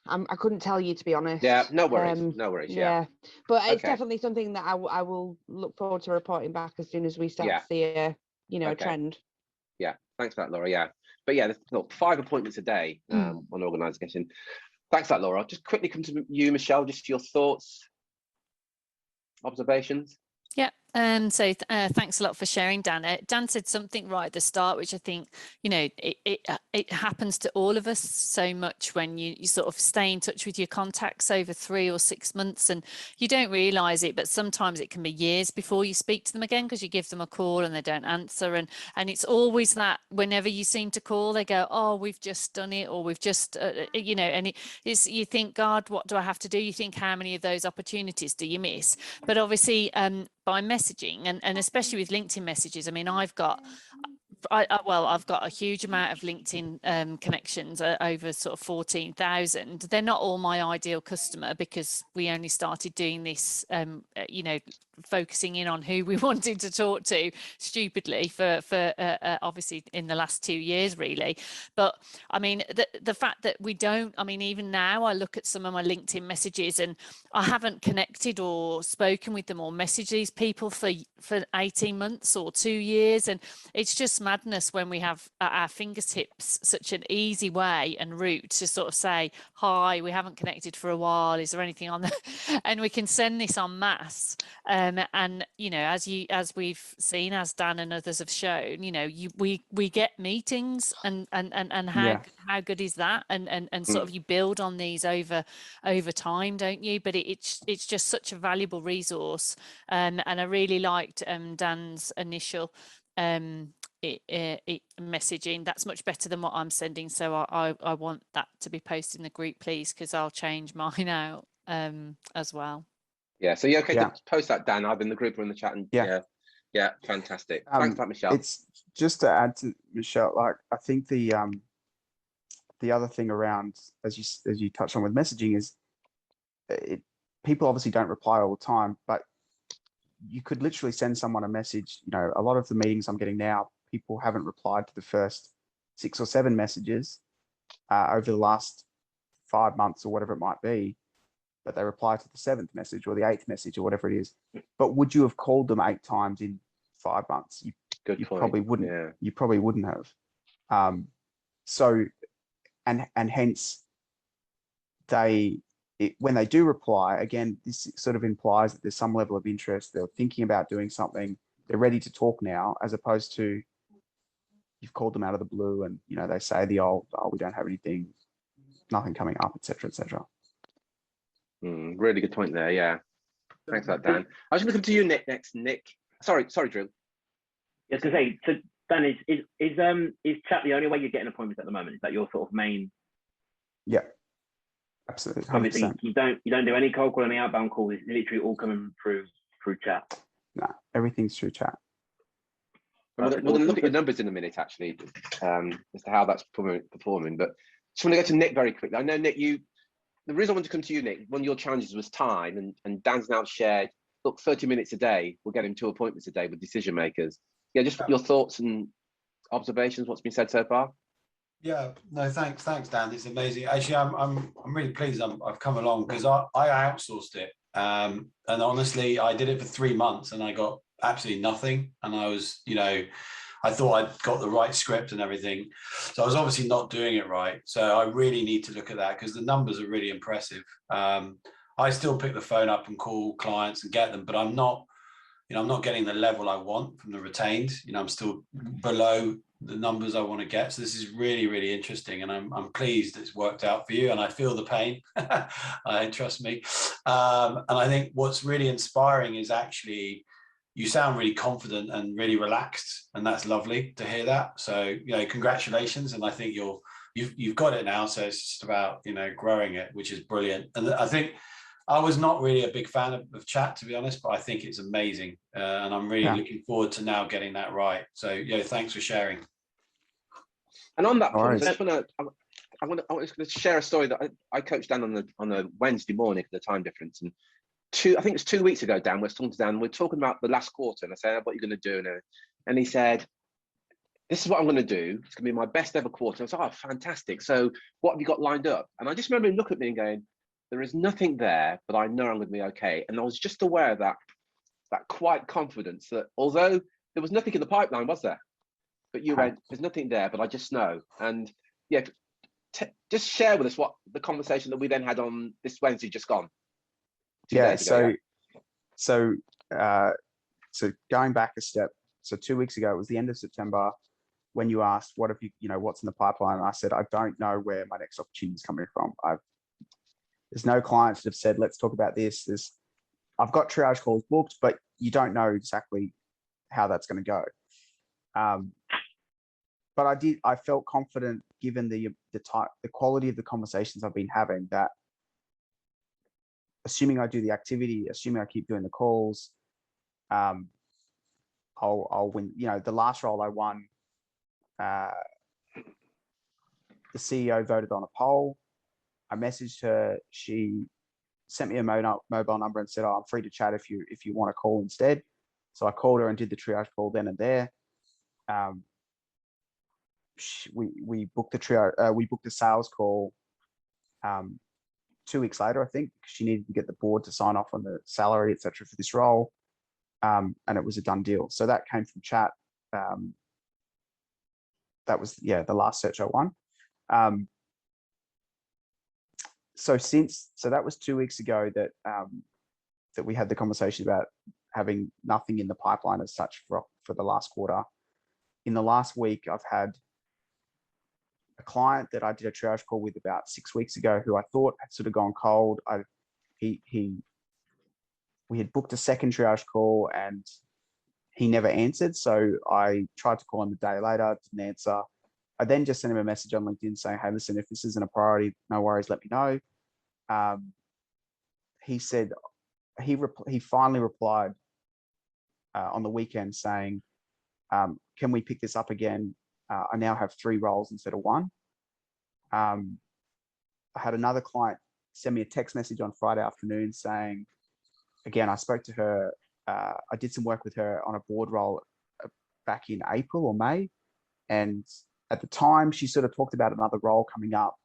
I couldn't tell you, to be honest. Yeah, no worries. No worries. Yeah. But it's definitely something that I will look forward to reporting back as soon as we start to see a trend. Yeah, thanks for that, Laura. Yeah, but yeah, look, 5 appointments a day on organisation. Thanks for that, Laura. I'll just quickly come to you, Michelle, just your thoughts, observations. Yeah. So thanks a lot for sharing, Dan. Dan said something right at the start, which I think, it happens to all of us so much when you sort of stay in touch with your contacts over 3 or 6 months, and you don't realise it, but sometimes it can be years before you speak to them again, because you give them a call and they don't answer. And it's always that whenever you seem to call, they go, oh, we've just done it, or we've just, and it is, you think, God, what do I have to do? You think, how many of those opportunities do you miss? But obviously, by messaging, and especially with LinkedIn messages, I mean, I've got a huge amount of LinkedIn connections, over sort of 14,000. They're not all my ideal customer, because we only started doing this, focusing in on who we wanted to talk to, stupidly, for obviously in the last 2 years, really. But I mean, the fact that we don't, I mean, even now I look at some of my LinkedIn messages and I haven't connected or spoken with them or messaged these people for 18 months or 2 years. And it's just madness when we have at our fingertips such an easy way and route to sort of say, hi, we haven't connected for a while, is there anything on there? And we can send this en masse. And as we've seen, as Dan and others have shown, we get meetings, and how good is that? And sort of you build on these over time, don't you? But it's just such a valuable resource. And I really liked Dan's initial messaging. That's much better than what I'm sending. So I want that to be posted in the group, please, because I'll change mine out as well. Yeah. So okay to post that, Dan, either in the group or in the chat. And yeah, fantastic. Thanks for that, Michelle. It's just to add to Michelle, like I think the other thing around, as you touched on with messaging, is people obviously don't reply all the time, but you could literally send someone a message. You know, a lot of the meetings I'm getting now, people haven't replied to the first 6 or 7 messages over the last 5 months or whatever it might be, but they reply to the 7th message or the 8th message or whatever it is. But would you have called them 8 times in 5 months? You probably wouldn't. Yeah. You probably wouldn't have. So, and hence when they do reply, again, this sort of implies that there's some level of interest. They're thinking about doing something. They're ready to talk now, as opposed to you've called them out of the blue and, you know, they say the old, oh, we don't have anything, nothing coming up, etc., etc. Really good point there. Yeah. Thanks for that, Dan. I was going to come to you, Nick, next. Nick. Sorry, Drew. Yeah, to say, so Dan, is chat the only way you're getting appointments at the moment? Is that your sort of main? Yeah. Absolutely. 100%. Obviously, you don't do any cold call, any outbound calls. It's literally all coming through chat. No, everything's through chat. We're going to look at your numbers in a minute, actually, as to how that's performing. But just want to go to Nick very quickly. I know, Nick, the reason I wanted to come to you, Nick, one of your challenges was time, and Dan's now shared, look, 30 minutes a day will get him 2 appointments a day with decision makers. Yeah, just your thoughts and observations, what's been said so far? Yeah, no, thanks, Dan. It's amazing. Actually, I'm really pleased I've come along, because I outsourced it, and honestly, I did it for 3 months and I got absolutely nothing. And I was, you know, I thought I'd got the right script and everything, so I was obviously not doing it right. So I really need to look at that, because the numbers are really impressive. I still pick the phone up and call clients and get them, but I'm not getting the level I want from the retained. You know, I'm still below the numbers I want to get. So this is really, really interesting, and I'm pleased it's worked out for you, and I feel the pain. Trust me. And I think what's really inspiring is actually you sound really confident and really relaxed, and that's lovely to hear that. So, you know, congratulations, and I think you've got it now. So it's just about, you know, growing it, which is brilliant. And I think I was not really a big fan of chat, to be honest, but I think it's amazing, and I'm really looking forward to now getting that right. So, yeah, thanks for sharing. And on that point, I want to share a story that I coached Dan on a Wednesday morning for the time difference. And I think it's 2 weeks ago, Dan, we're talking to Dan, we're talking about the last quarter, and I said, what are you going to do? And he said, this is what I'm going to do. It's going to be my best ever quarter. I was like, oh, fantastic. So what have you got lined up? And I just remember him looking at me and going, there is nothing there, but I know I'm going to be okay. And I was just aware of that quiet confidence that although there was nothing in the pipeline, was there? But you went, there's nothing there, but I just know. And yeah, just share with us what the conversation that we then had on this Wednesday just gone. Yeah, so going back a step, so 2 weeks ago, it was the end of September, when you asked, what have you know, what's in the pipeline? And I said, I don't know where my next opportunity is coming from. There's no clients that have said, let's talk about this. I've got triage calls booked, but you don't know exactly how that's going to go. But I felt confident, given the quality of the conversations I've been having, that assuming I do the activity, assuming I keep doing the calls, I'll win. You know, the last role I won, the CEO voted on a poll. I messaged her. She sent me a mobile number and said, oh, I'm free to chat if you want to call instead. So I called her and did the triage call then and there. We booked the triage. We booked the sales call 2 weeks later, I think, because she needed to get the board to sign off on the salary, etc., for this role. And it was a done deal. So that came from chat. That was, the last search I won. So that was 2 weeks ago that we had the conversation about having nothing in the pipeline as such for the last quarter. In the last week, I've had a client that I did a triage call with about 6 weeks ago, who I thought had sort of gone cold. We had booked a second triage call, and he never answered. So I tried to call him a day later, didn't answer. I then just sent him a message on LinkedIn saying, hey, listen, if this isn't a priority, no worries, let me know. He said, he finally replied on the weekend saying, can we pick this up again? I now have 3 roles instead of 1. I had another client send me a text message on Friday afternoon saying, again, I spoke to her. I did some work with her on a board role back in April or May. And at the time, she sort of talked about another role coming up.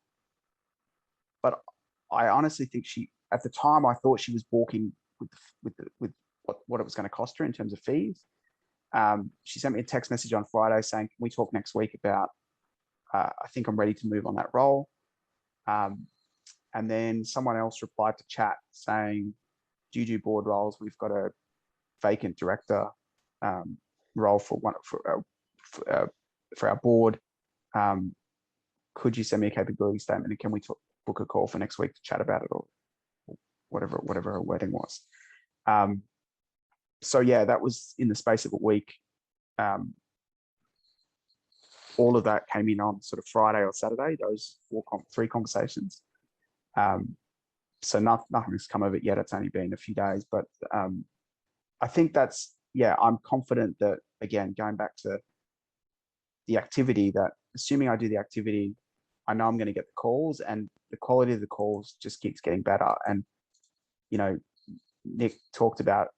But I honestly think at the time, I thought she was balking with what it was going to cost her in terms of fees. She sent me a text message on Friday saying, can we talk next week about, I think I'm ready to move on that role. And then someone else replied to chat saying, do you do board roles? We've got a vacant director role for our board. Could you send me a capability statement, and can we book a call for next week to chat about it, or whatever her wording was. So yeah, that was in the space of a week. All of that came in on sort of Friday or Saturday, those 3 conversations. So nothing's come of it yet. It's only been a few days, but I think that's, yeah, I'm confident that, again, going back to the activity, that assuming I do the activity, I know I'm going to get the calls, and the quality of the calls just keeps getting better. And, you know, Nick talked about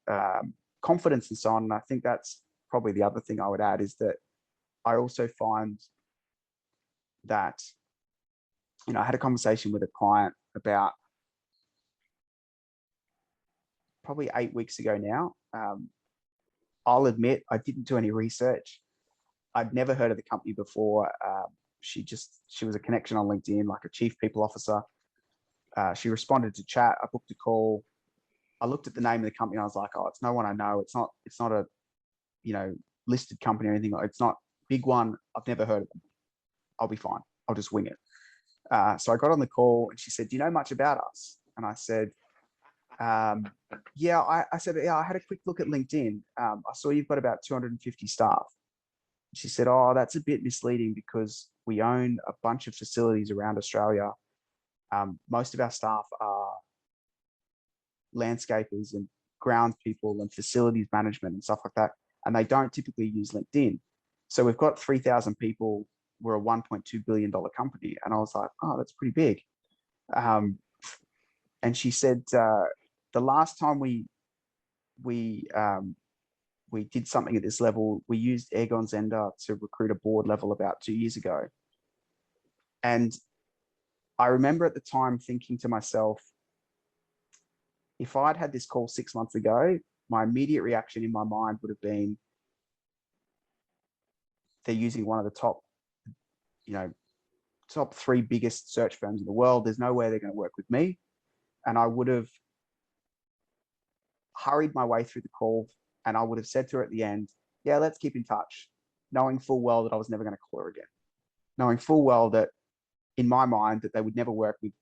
confidence and so on. And I think that's probably the other thing I would add, is that I also find that, you know, I had a conversation with a client about probably 8 weeks ago now. I'll admit I didn't do any research. I'd never heard of the company before. She was a connection on LinkedIn, like a chief people officer. She responded to chat. I booked a call. I looked at the name of the company and I was like, oh, it's no one I know. It's not a, you know, listed company or anything. It's not a big one. I've never heard of them. I'll be fine. I'll just wing it. So I got on the call and she said, do you know much about us? And I said, yeah, I said, yeah, I had a quick look at LinkedIn. I saw you've got about 250 staff. She said, oh, that's a bit misleading because we own a bunch of facilities around Australia. Most of our staff are landscapers and grounds people and facilities management and stuff like that. And they don't typically use LinkedIn. So we've got 3,000 people. We're a $1.2 billion company. And I was like, oh, that's pretty big. And she said, the last time we did something at this level, we used Airgon Zender to recruit a board level about 2 years ago. And I remember at the time thinking to myself, if I'd had this call 6 months ago, my immediate reaction in my mind would have been, they're using one of the top, you know, top 3 biggest search firms in the world. There's no way they're going to work with me. And I would have hurried my way through the call, and I would have said to her at the end, yeah, let's keep in touch, knowing full well that I was never going to call her again, knowing full well that in my mind that they would never work with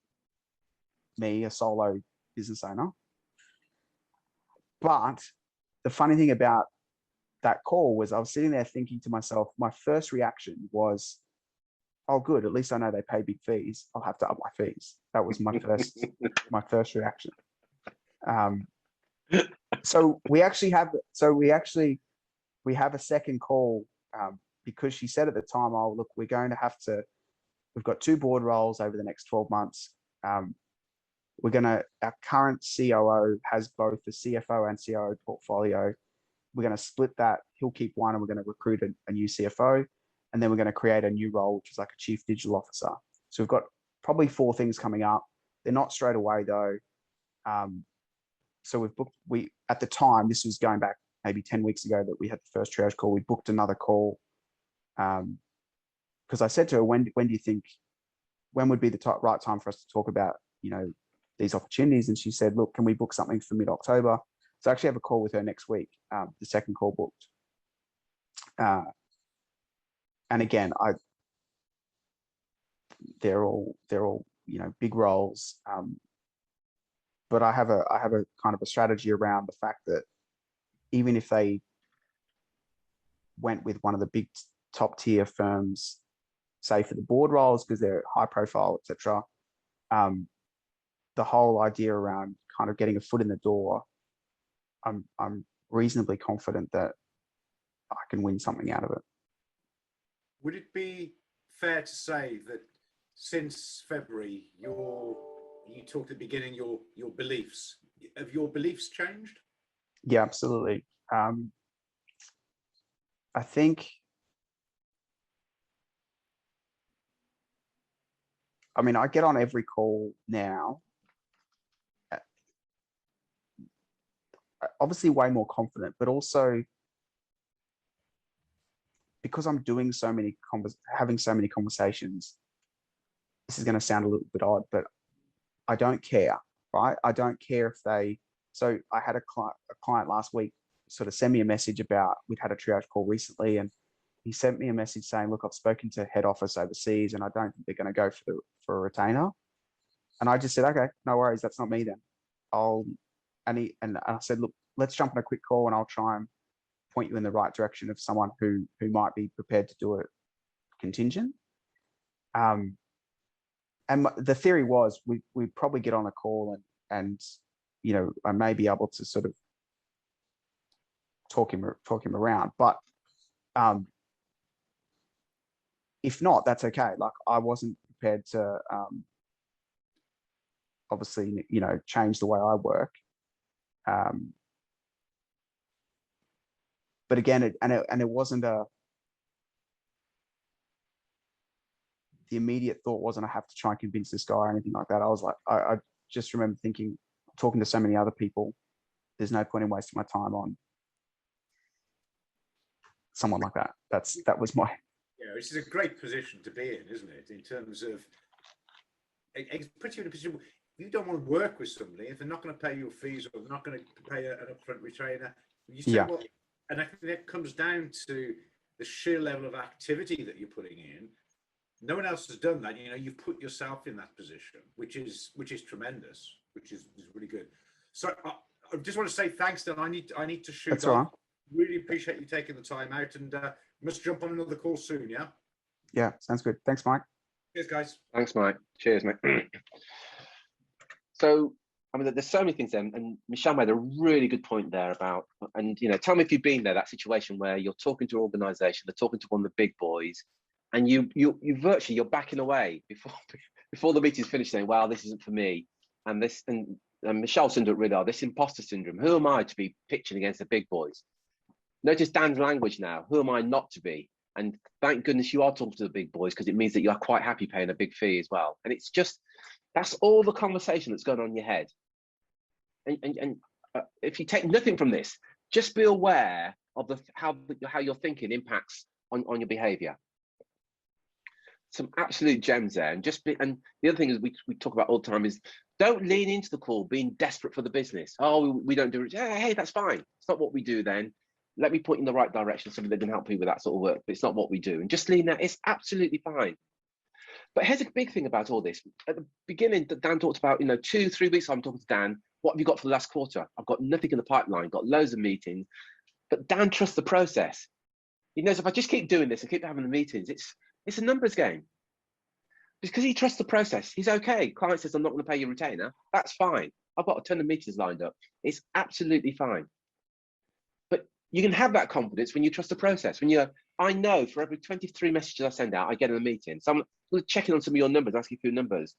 me, a solo business owner. But the funny thing about that call was I was sitting there thinking to myself, my first reaction was, oh, good, at least I know they pay big fees. I'll have to up my fees. That was my first reaction. So we have a second call because she said at the time, oh, look, we've got 2 board roles over the next 12 months. Our current COO has both the CFO and COO portfolio. We're going to split that. He'll keep one, and we're going to recruit a new CFO. And then we're going to create a new role, which is like a chief digital officer. So we've got probably 4 things coming up. They're not straight away though. So at the time, this was going back maybe 10 weeks ago that we had the first triage call. We booked another call because I said to her, when do you think, when would be the right time for us to talk about, you know, these opportunities? And she said, look, can we book something for mid-October? So I actually have a call with her next week, the second call booked. And again, they're all, you know, big roles. But I have a kind of a strategy around the fact that even if they went with one of the big top tier firms, say for the board roles because they're high profile, etc. The whole idea around kind of getting a foot in the door, I'm reasonably confident that I can win something out of it. Would it be fair to say that since February, you talked at the beginning, your beliefs, have your beliefs changed? Yeah, absolutely. I think, I mean, I get on every call now, obviously way more confident, but also because I'm doing so many having so many conversations, this is going to sound a little bit odd, but I don't care, right? I don't care if they, so I had a client last week sort of send me a message about, we'd had a triage call recently, and he sent me a message saying, look, I've spoken to head office overseas and I don't think they're going to go for a retainer. And I just said, okay, no worries, that's not me then. And I said, look, let's jump on a quick call and I'll try and point you in the right direction of someone who might be prepared to do it contingent. And the theory was we'd probably get on a call and you know, I may be able to sort of talk him around, but if not, that's okay. Like I wasn't prepared to obviously, you know, change the way I work. But again, it wasn't the immediate thought wasn't I have to try and convince this guy or anything like that. I was like, I just remember thinking, talking to so many other people, there's no point in wasting my time on someone like that. That was my. Yeah, which is a great position to be in, isn't it? In terms of, it puts you in a position where you don't want to work with somebody if they're not going to pay your fees or they're not going to pay an upfront retainer. You say, well, and I think that comes down to the sheer level of activity that you're putting in. No one else has done that. You know, you've put yourself in that position, which is tremendous, which is really good. So I just want to say thanks, Dan. I need to shoot. That's off. Right. Really appreciate you taking the time out, and must jump on another call soon. Yeah. Yeah, sounds good. Thanks, Mike. Cheers, guys. Thanks, Mike. Cheers, mate. So, I mean, there's so many things there, and Michelle made a really good point there about, and you know, tell me if you've been there, that situation where you're talking to an organisation, they're talking to one of the big boys, and you virtually you're backing away before the meeting's finished, saying, "Wow, this isn't for me," and Michelle summed it really hard. This imposter syndrome. Who am I to be pitching against the big boys? Notice Dan's language now. Who am I not to be? And thank goodness you are talking to the big boys, because it means that you're quite happy paying a big fee as well. And it's just, that's all the conversation that's going on in your head. And if you take nothing from this, just be aware of how your thinking impacts on your behavior. Some absolute gems there. And the other thing is we talk about all the time is, don't lean into the call being desperate for the business. Oh, we don't do it. Hey, that's fine. It's not what we do then. Let me point you in the right direction so that can help you with that sort of work, but it's not what we do. And just lean that, it's absolutely fine. But here's a big thing about all this. At the beginning, Dan talked about, 2-3 weeks, I'm talking to Dan, what have you got for the last quarter? I've got nothing in the pipeline, got loads of meetings, but Dan trusts the process. He knows if I just keep doing this and keep having the meetings, it's a numbers game. Because he trusts the process, he's okay. Client says, I'm not gonna pay your retainer, that's fine. I've got a ton of meetings lined up. It's absolutely fine. You can have that confidence when you trust the process. I know for every 23 messages I send out, I get in a meeting. So I'm checking on some of your numbers, asking for your numbers.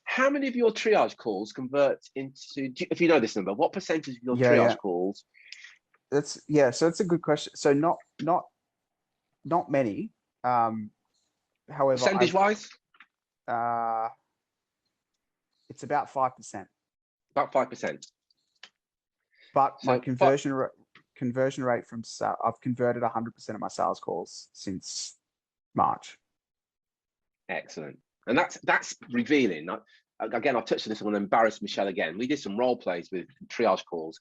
How many of your triage calls convert into, if you know this number, what percentage of your triage calls? So it's a good question. So not many. However, percentage-wise? It's about 5%. About 5%. But my conversion rate from I've converted 100% of my sales calls since March. Excellent. And that's revealing. Again, I've touched on this. I'm going to embarrass Michelle again. We did some role plays with triage calls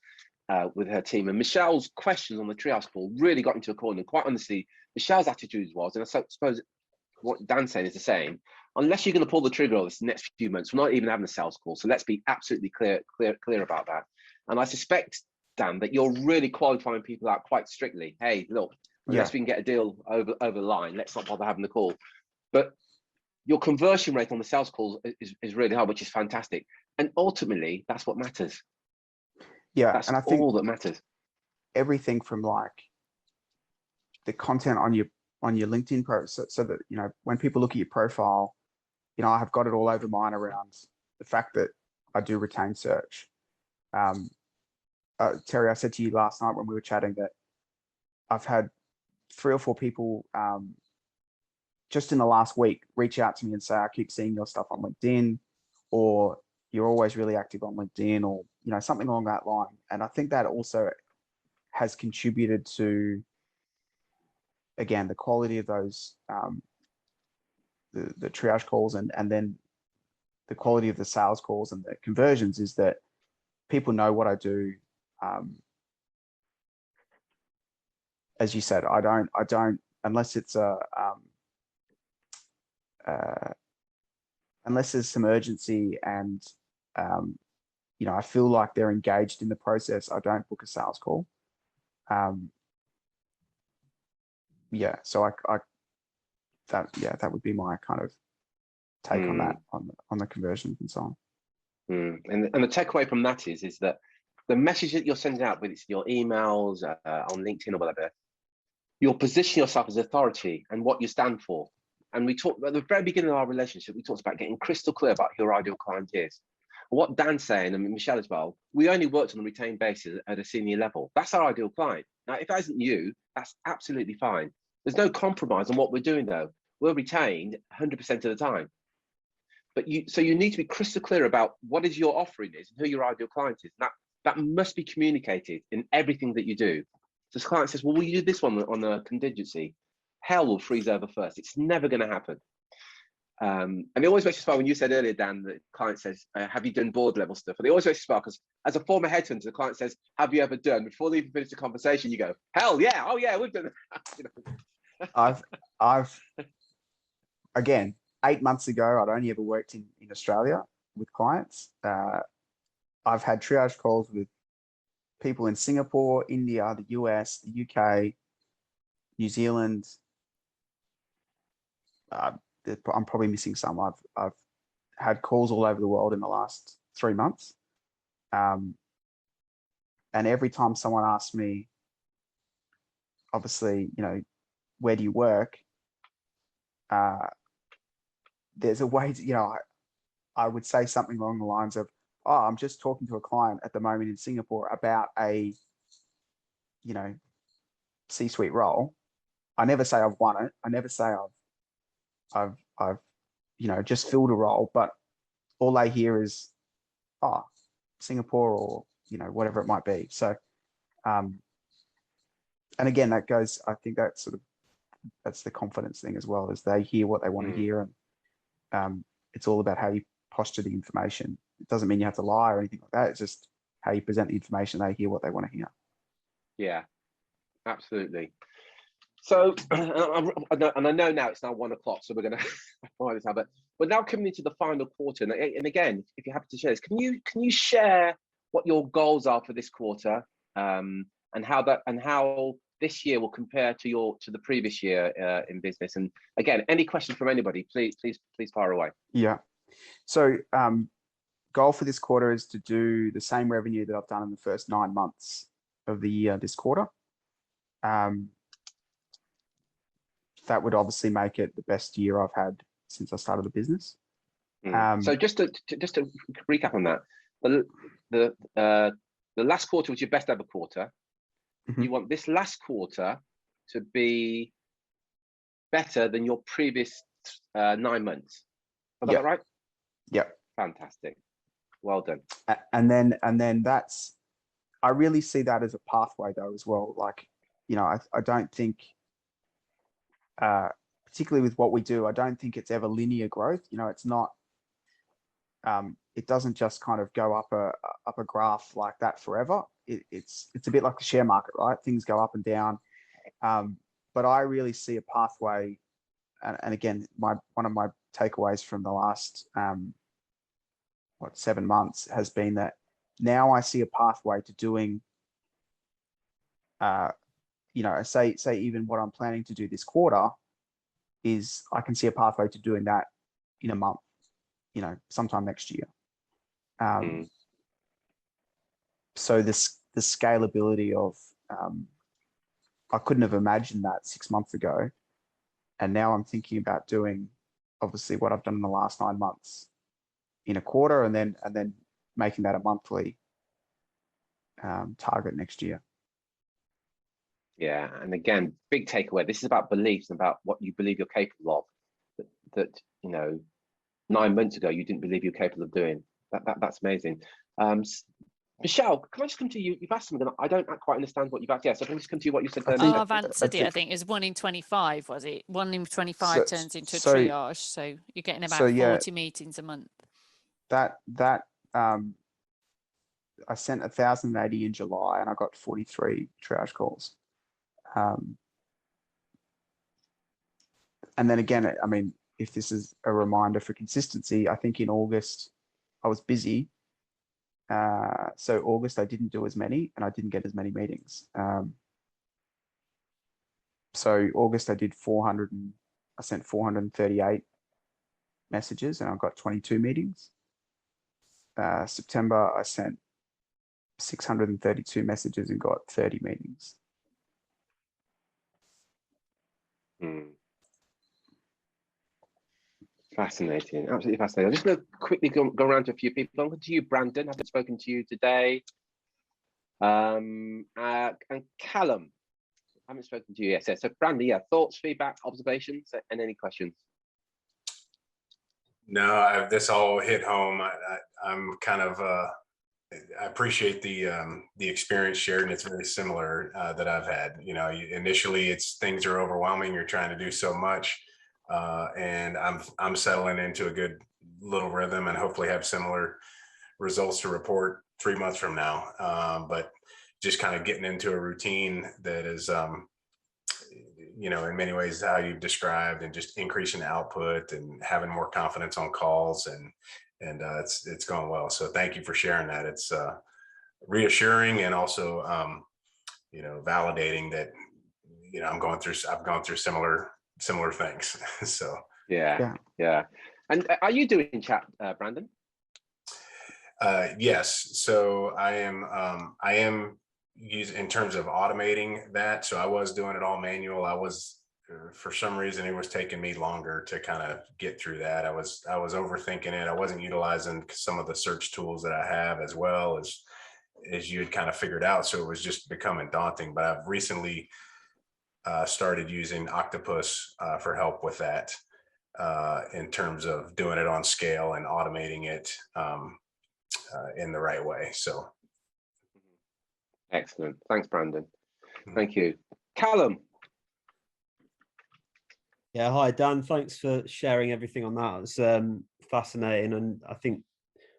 with her team, and Michelle's questions on the triage call really got into a corner. And quite honestly, Michelle's attitude was, and I suppose what Dan's saying is the same, unless you're going to pull the trigger on this the next few months, we're not even having a sales call. So let's be absolutely clear about that. And I suspect, Dan, that you're really qualifying people out quite strictly. Hey, look, unless we can get a deal over the line. Let's not bother having the call. But your conversion rate on the sales calls is really high, which is fantastic. And ultimately, that's what matters. Yeah, that's and I think all that matters. Everything from like the content on your LinkedIn post, so that, you know, when people look at your profile, you know, I have got it all over mine around the fact that I do retain search. Terry, I said to you last night when we were chatting that I've had 3 or 4 people just in the last week reach out to me and say, I keep seeing your stuff on LinkedIn, or you're always really active on LinkedIn, or, you know, something along that line. And I think that also has contributed to, again, the quality of those, the triage calls, and then the quality of the sales calls and the conversions, is that people know what I do. As you said, I don't, unless it's unless there's some urgency and, you know, I feel like they're engaged in the process, I don't book a sales call. Yeah, so that would be my kind of take on that, on the conversions and so on. And the takeaway from that is that the message that you're sending out, whether it's your emails, on LinkedIn or whatever, you'll position yourself as authority and what you stand for. And we talked at the very beginning of our relationship, we talked about getting crystal clear about who your ideal client is. What Dan's saying, and Michelle as well, we only worked on a retained basis at a senior level. That's our ideal client. Now, if that isn't you, that's absolutely fine. There's no compromise on what we're doing, though. We're retained 100% of the time. But so you need to be crystal clear about what is your offering is and who your ideal client is. And that must be communicated in everything that you do. So the client says, well, will you do this one on a contingency? Hell will freeze over first. It's never going to happen. And it always makes me smile when you said earlier, Dan, that the client says, have you done board level stuff? And it always makes me smile because as a former headhunter, the client says, have you ever done? Before they even finish the conversation, you go, hell yeah, oh yeah, we've done that. You know? I've again, 8 months ago, I'd only ever worked in Australia with clients. I've had triage calls with people in Singapore, India, the US, the UK, New Zealand. I'm probably missing some. I've had calls all over the world in the last 3 months. And every time someone asks me, obviously, you know, where do you work? There's a way to, you know, I would say something along the lines of, oh, I'm just talking to a client at the moment in Singapore about a, you know, C-suite role. I never say I've won it. I never say I've you know, just filled a role, but all they hear is, oh, Singapore, or, you know, whatever it might be. So, and again, that goes, I think that's the confidence thing as well, is they hear what they want to hear. And it's all about how you posture the information. It doesn't mean you have to lie or anything like that. It's just how you present the information. They hear what they want to hear. Yeah, absolutely. So, and I know now it's now 1 o'clock, so we're going to find this out. But we're now coming into the final quarter, and again, if you're happy to share this, can you share what your goals are for this quarter, and how this year will compare to the previous year in business? And again, any questions from anybody, please fire away. Yeah. So, goal for this quarter is to do the same revenue that I've done in the first 9 months of the year this quarter. That would obviously make it the best year I've had since I started the business. So just to recap on that, the last quarter was your best ever quarter. You want this last quarter to be better than your previous 9 months. Is that right? Yeah. Fantastic. Well done. And then that's, I really see that as a pathway though as well. Like, you know, I don't think, particularly with what we do, I don't think it's ever linear growth. You know, it's not, it doesn't just kind of go up a graph like that forever. It's a bit like the share market, right? Things go up and down. But I really see a pathway. And again, one of my takeaways from the last, 7 months has been that now I see a pathway to doing you know, say even what I'm planning to do this quarter is I can see a pathway to doing that in a month, you know, sometime next year. So the scalability of, I couldn't have imagined that 6 months ago. And now I'm thinking about doing obviously what I've done in the last 9 months in a quarter, and then making that a monthly target next year. Yeah, and again, big takeaway. This is about beliefs and about what you believe you're capable of. That you know, 9 months ago you didn't believe you're capable of doing. That's amazing. Michelle, can I just come to you? You've asked something I don't quite understand what you've asked. Yeah, so can I just come to you what you said? I've answered it. I think it's 1 in 25. Was it 1 in 25 turns into a triage? So you're getting about 40 meetings a month. That I sent 1,080 in July, and I got 43 triage calls. And then again, I mean, if this is a reminder for consistency, I think in August I was busy. So August I didn't do as many, and I didn't get as many meetings. So August I did 400, and I sent 438 messages, and I got 22 meetings. September I sent 632 messages and got 30 meetings. Fascinating, absolutely fascinating. I'm just going to quickly go around to a few people. I'm going to you, Brandon. I haven't spoken to you today. And Callum, I haven't spoken to you yet. So Brandon, yeah, thoughts, feedback, observations, and any questions? No, this all hit home. I'm kind of I appreciate the experience shared, and it's very similar that I've had. You know, initially things are overwhelming. You're trying to do so much, and I'm settling into a good little rhythm, and hopefully have similar results to report 3 months from now. But just kind of getting into a routine that is, you know, in many ways how you've described, and just increasing the output and having more confidence on calls, and it's going well. So thank you for sharing that. It's reassuring, and also you know, validating that, you know, I've gone through similar things. So yeah. And are you doing chat, Brandon? Yes. So I am using, in terms of automating that. So I was doing it all manual. For some reason, it was taking me longer to kind of get through that. I was overthinking it. I wasn't utilizing some of the search tools that I have, as well as you had kind of figured out. So it was just becoming daunting. But I've recently started using Octopus for help with that, in terms of doing it on scale and automating it in the right way. So excellent. Thanks, Brandon. Thank you. Callum. Yeah, hi Dan, thanks for sharing everything on that. It's fascinating, and I think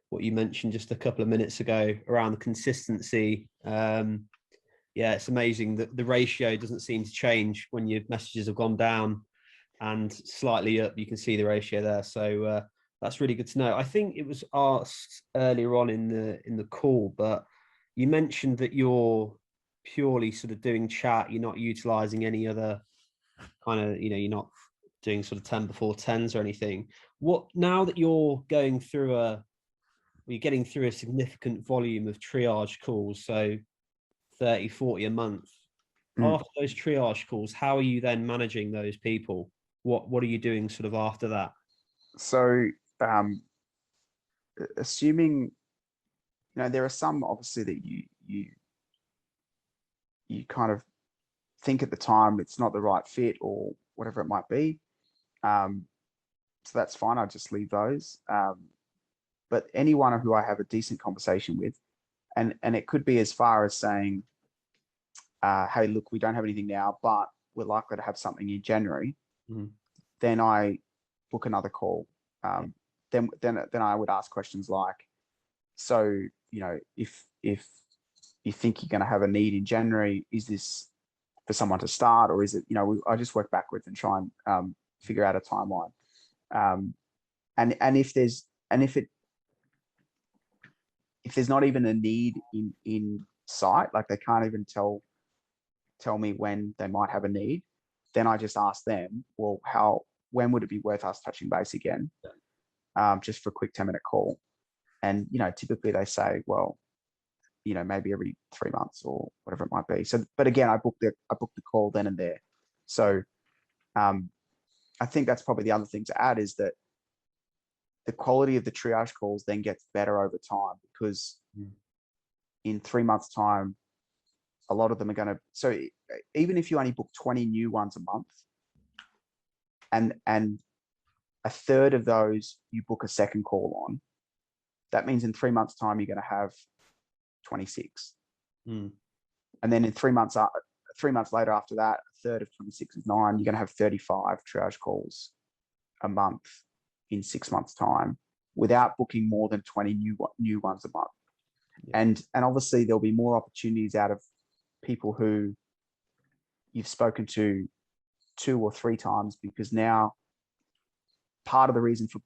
what you mentioned just a couple of minutes ago around the consistency, yeah, it's amazing that the ratio doesn't seem to change when your messages have gone down and slightly up. You can see the ratio there, so that's really good to know. I think it was asked earlier on in the call, but you mentioned that you're purely sort of doing chat, you're not utilizing any other kind of, you know, you're not doing sort of 10 before 10s or anything. What, now that you're getting through a significant volume of triage calls, so 30, 40 a month, after those triage calls, how are you then managing those people? What are you doing sort of after that? So assuming, you know, there are some obviously that you kind of think at the time it's not the right fit or whatever it might be. So that's fine. I just leave those. But anyone who I have a decent conversation with, and it could be as far as saying, hey, look, we don't have anything now, but we're likely to have something in January. Then I book another call. Then I would ask questions like, so, you know, if you think you're going to have a need in January, is this for someone to start, or is it, you know, I just work backwards and try and figure out a timeline. And if there's not even a need in sight, like they can't even tell tell me when they might have a need, then I just ask them, well, when would it be worth us touching base again? Just for a quick 10-minute call. And, typically they say, well, maybe every 3 months or whatever it might be. So, but again, I booked the call then and there. So I think that's probably the other thing to add, is that the quality of the triage calls then gets better over time, because in 3 months' time, a lot of them are going to, so even if you only book 20 new ones a month, and a third of those you book a second call on, that means in 3 months' time, you're going to have 26. And then in 3 months, 3 months later after that, a third of 26 is 9, you're going to have 35 triage calls a month in 6 months' time, without booking more than 20 new ones a month. And obviously there'll be more opportunities out of people who you've spoken to 2 or 3 times, because now part of the reason for,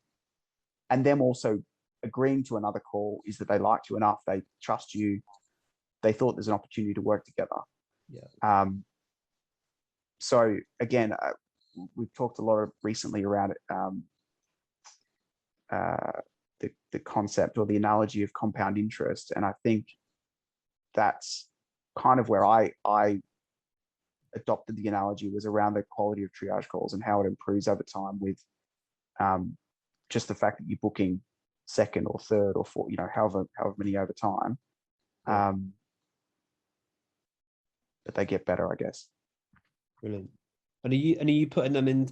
and them also agreeing to another call, is that they liked you enough, they trust you, they thought there's an opportunity to work together. So again, we've talked a lot recently around the concept or the analogy of compound interest, and I think that's kind of where I adopted the analogy, was around the quality of triage calls and how it improves over time with just the fact that you're booking second or third or fourth, however many over time. But they get better, I guess. Brilliant. And are you putting them in?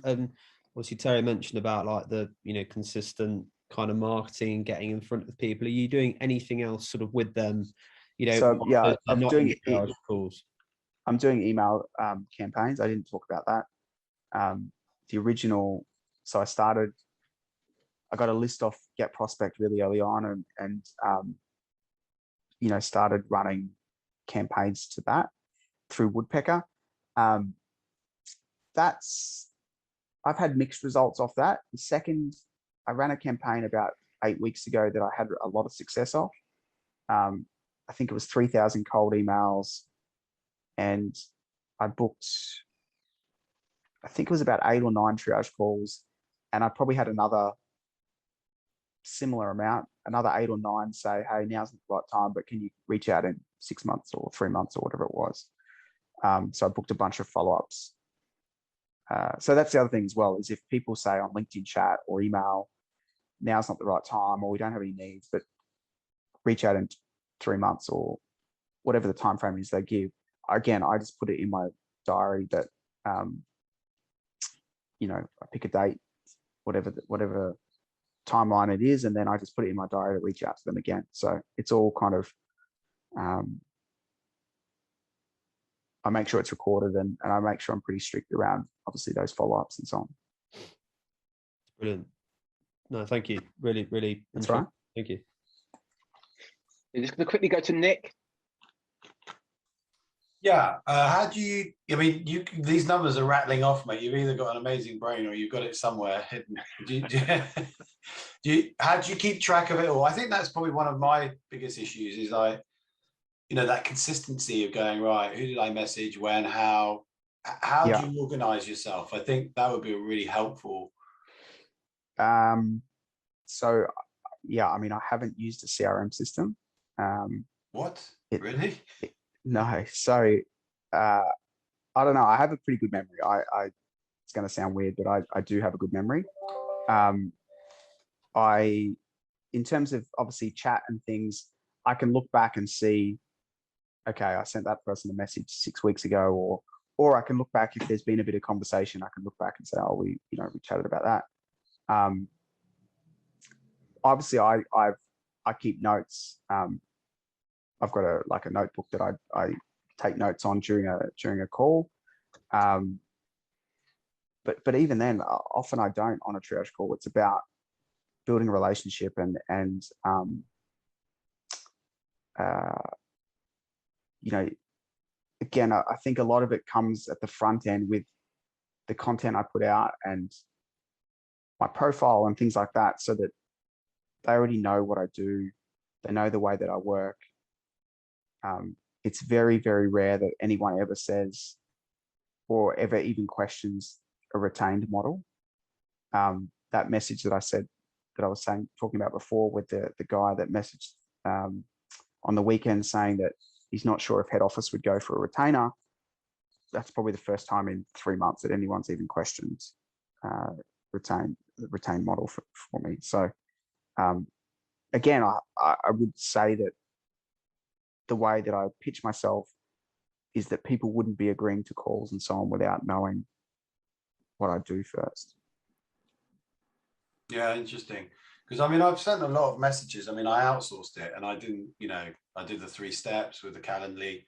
Obviously, Terry mentioned about like the consistent kind of marketing, getting in front of people. Are you doing anything else sort of with them? So yeah, I'm doing calls. I'm doing email campaigns. I didn't talk about that. The original. So I got a list off Get Prospect really early on, and started running campaigns to that through Woodpecker. I've had mixed results off that. The second, I ran a campaign about 8 weeks ago that I had a lot of success off. I think it was 3,000 cold emails, and I booked, I think it was about 8 or 9 triage calls, and I probably had another similar amount, another 8 or 9 say, hey, now's the right time, but can you reach out in 6 months or 3 months or whatever it was. So I booked a bunch of follow-ups. So that's the other thing as well, is if people say on LinkedIn chat or email, now's not the right time, or we don't have any needs, but reach out in 3 months or whatever the time frame is they give. Again, I just put it in my diary that, I pick a date, whatever timeline it is, and then I just put it in my diary to reach out to them again. So it's all kind of, I make sure it's recorded, and I make sure I'm pretty strict around obviously those follow-ups and so on. Brilliant. No, thank you. Really, really. That's right. Thank you. You're just going to quickly go to Nick. Yeah. How do you, these numbers are rattling off, mate. You've either got an amazing brain or you've got it somewhere hidden. How do you keep track of it all? I think that's probably one of my biggest issues, is that consistency of going, right, who did I message, when, how do you organize yourself? I think that would be really helpful. So yeah, I haven't used a CRM system. What? Really? No. So I don't know. I have a pretty good memory. It's going to sound weird, but I do have a good memory. In terms of obviously chat and things, I can look back and see, okay, I sent that person a message 6 weeks ago, or I can look back if there's been a bit of conversation. I can look back and say, oh, we chatted about that. Obviously, I keep notes. I've got a notebook that I take notes on during a call. But even then, often I don't on a triage call. It's about building a relationship and again, I think a lot of it comes at the front end with the content I put out and my profile and things like that, so that they already know what I do. They know the way that I work. it's very, very rare that anyone ever says or ever even questions a retained model. That message that I was talking about before with the guy that messaged on the weekend saying that he's not sure if head office would go for a retainer. That's probably the first time in 3 months that anyone's even questioned retained model for me. So again, I would say that the way that I pitch myself is that people wouldn't be agreeing to calls and so on without knowing what I do first. Yeah, interesting. Because I mean, I've sent a lot of messages. I mean, I outsourced it, and I didn't, I did the 3 steps with the Calendly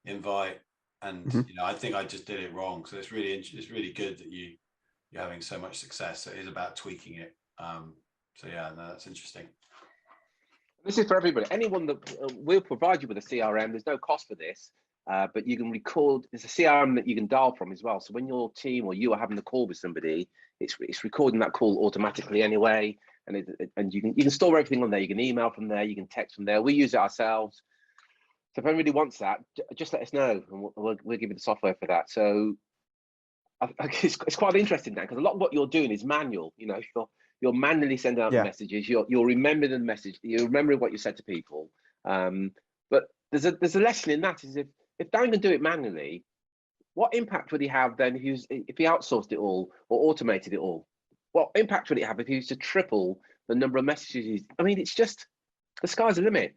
invite, and I think I just did it wrong. So it's really good that you're having so much success. So it is about tweaking it. So yeah, no, that's interesting. This is for everybody. Anyone that we'll provide you with a CRM. There's no cost for this, but you can record. There's a CRM that you can dial from as well. So when your team or you are having a call with somebody, it's recording that call automatically anyway, and you can store everything on there. You can email from there. You can text from there. We use it ourselves. So if anybody wants that, just let us know, and we'll give you the software for that. So it's quite interesting now because a lot of what you're doing is manual. You're manually sending out the messages. You're remembering the message. You're remembering what you said to people. But there's a lesson in that. Is if Dan can do it manually, what impact would he have then if he outsourced it all or automated it all? What impact would it have if he used to triple the number of messages? I mean, it's just the sky's the limit.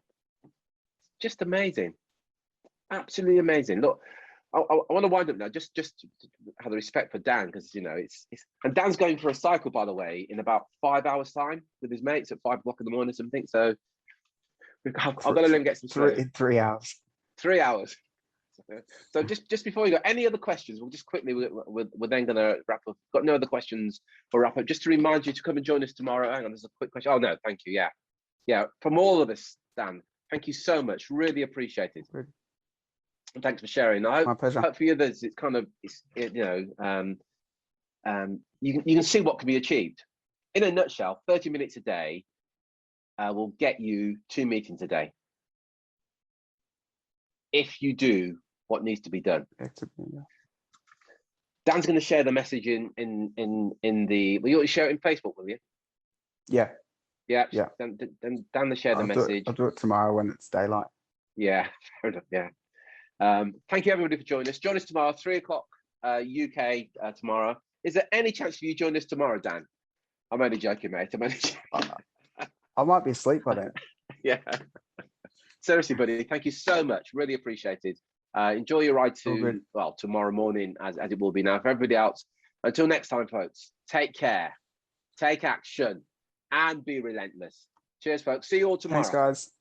Just amazing, absolutely amazing. Look, I want to wind up now. Just to have the respect for Dan, because and Dan's going for a cycle, by the way, in about 5 hours time with his mates at 5 o'clock in the morning or something. So I've got to let him get some sleep. In 3 hours. 3 hours. So just before we go, any other questions? We'll just quickly, we're then going to wrap up. Got no other questions for wrap up. Just to remind you to come and join us tomorrow. Hang on, there's a quick question. Oh no, thank you. Yeah. From all of us, Dan, thank you so much. Really appreciate it. Good. And thanks for sharing. I My pleasure. hope for the others, it's kind of, you can see what can be achieved. In a nutshell, 30 minutes a day will get you 2 meetings a day. If you do what needs to be done. Dan's going to share the message in the. Will you share it in Facebook? Will you? Yeah. Dan will share the message. I'll do it tomorrow when it's daylight. Yeah, fair enough. Yeah. Thank you everybody for joining us. Join us tomorrow, 3 o'clock UK tomorrow. Is there any chance for you to join us tomorrow, Dan? I'm only joking, mate. I'm only joking. I might be asleep by then. Yeah. Seriously, buddy. Thank you so much. Really appreciate it. Enjoy your ride to tomorrow morning, as it will be now for everybody else. Until next time, folks. Take care, take action, and be relentless. Cheers, folks. See you all tomorrow. Thanks, guys.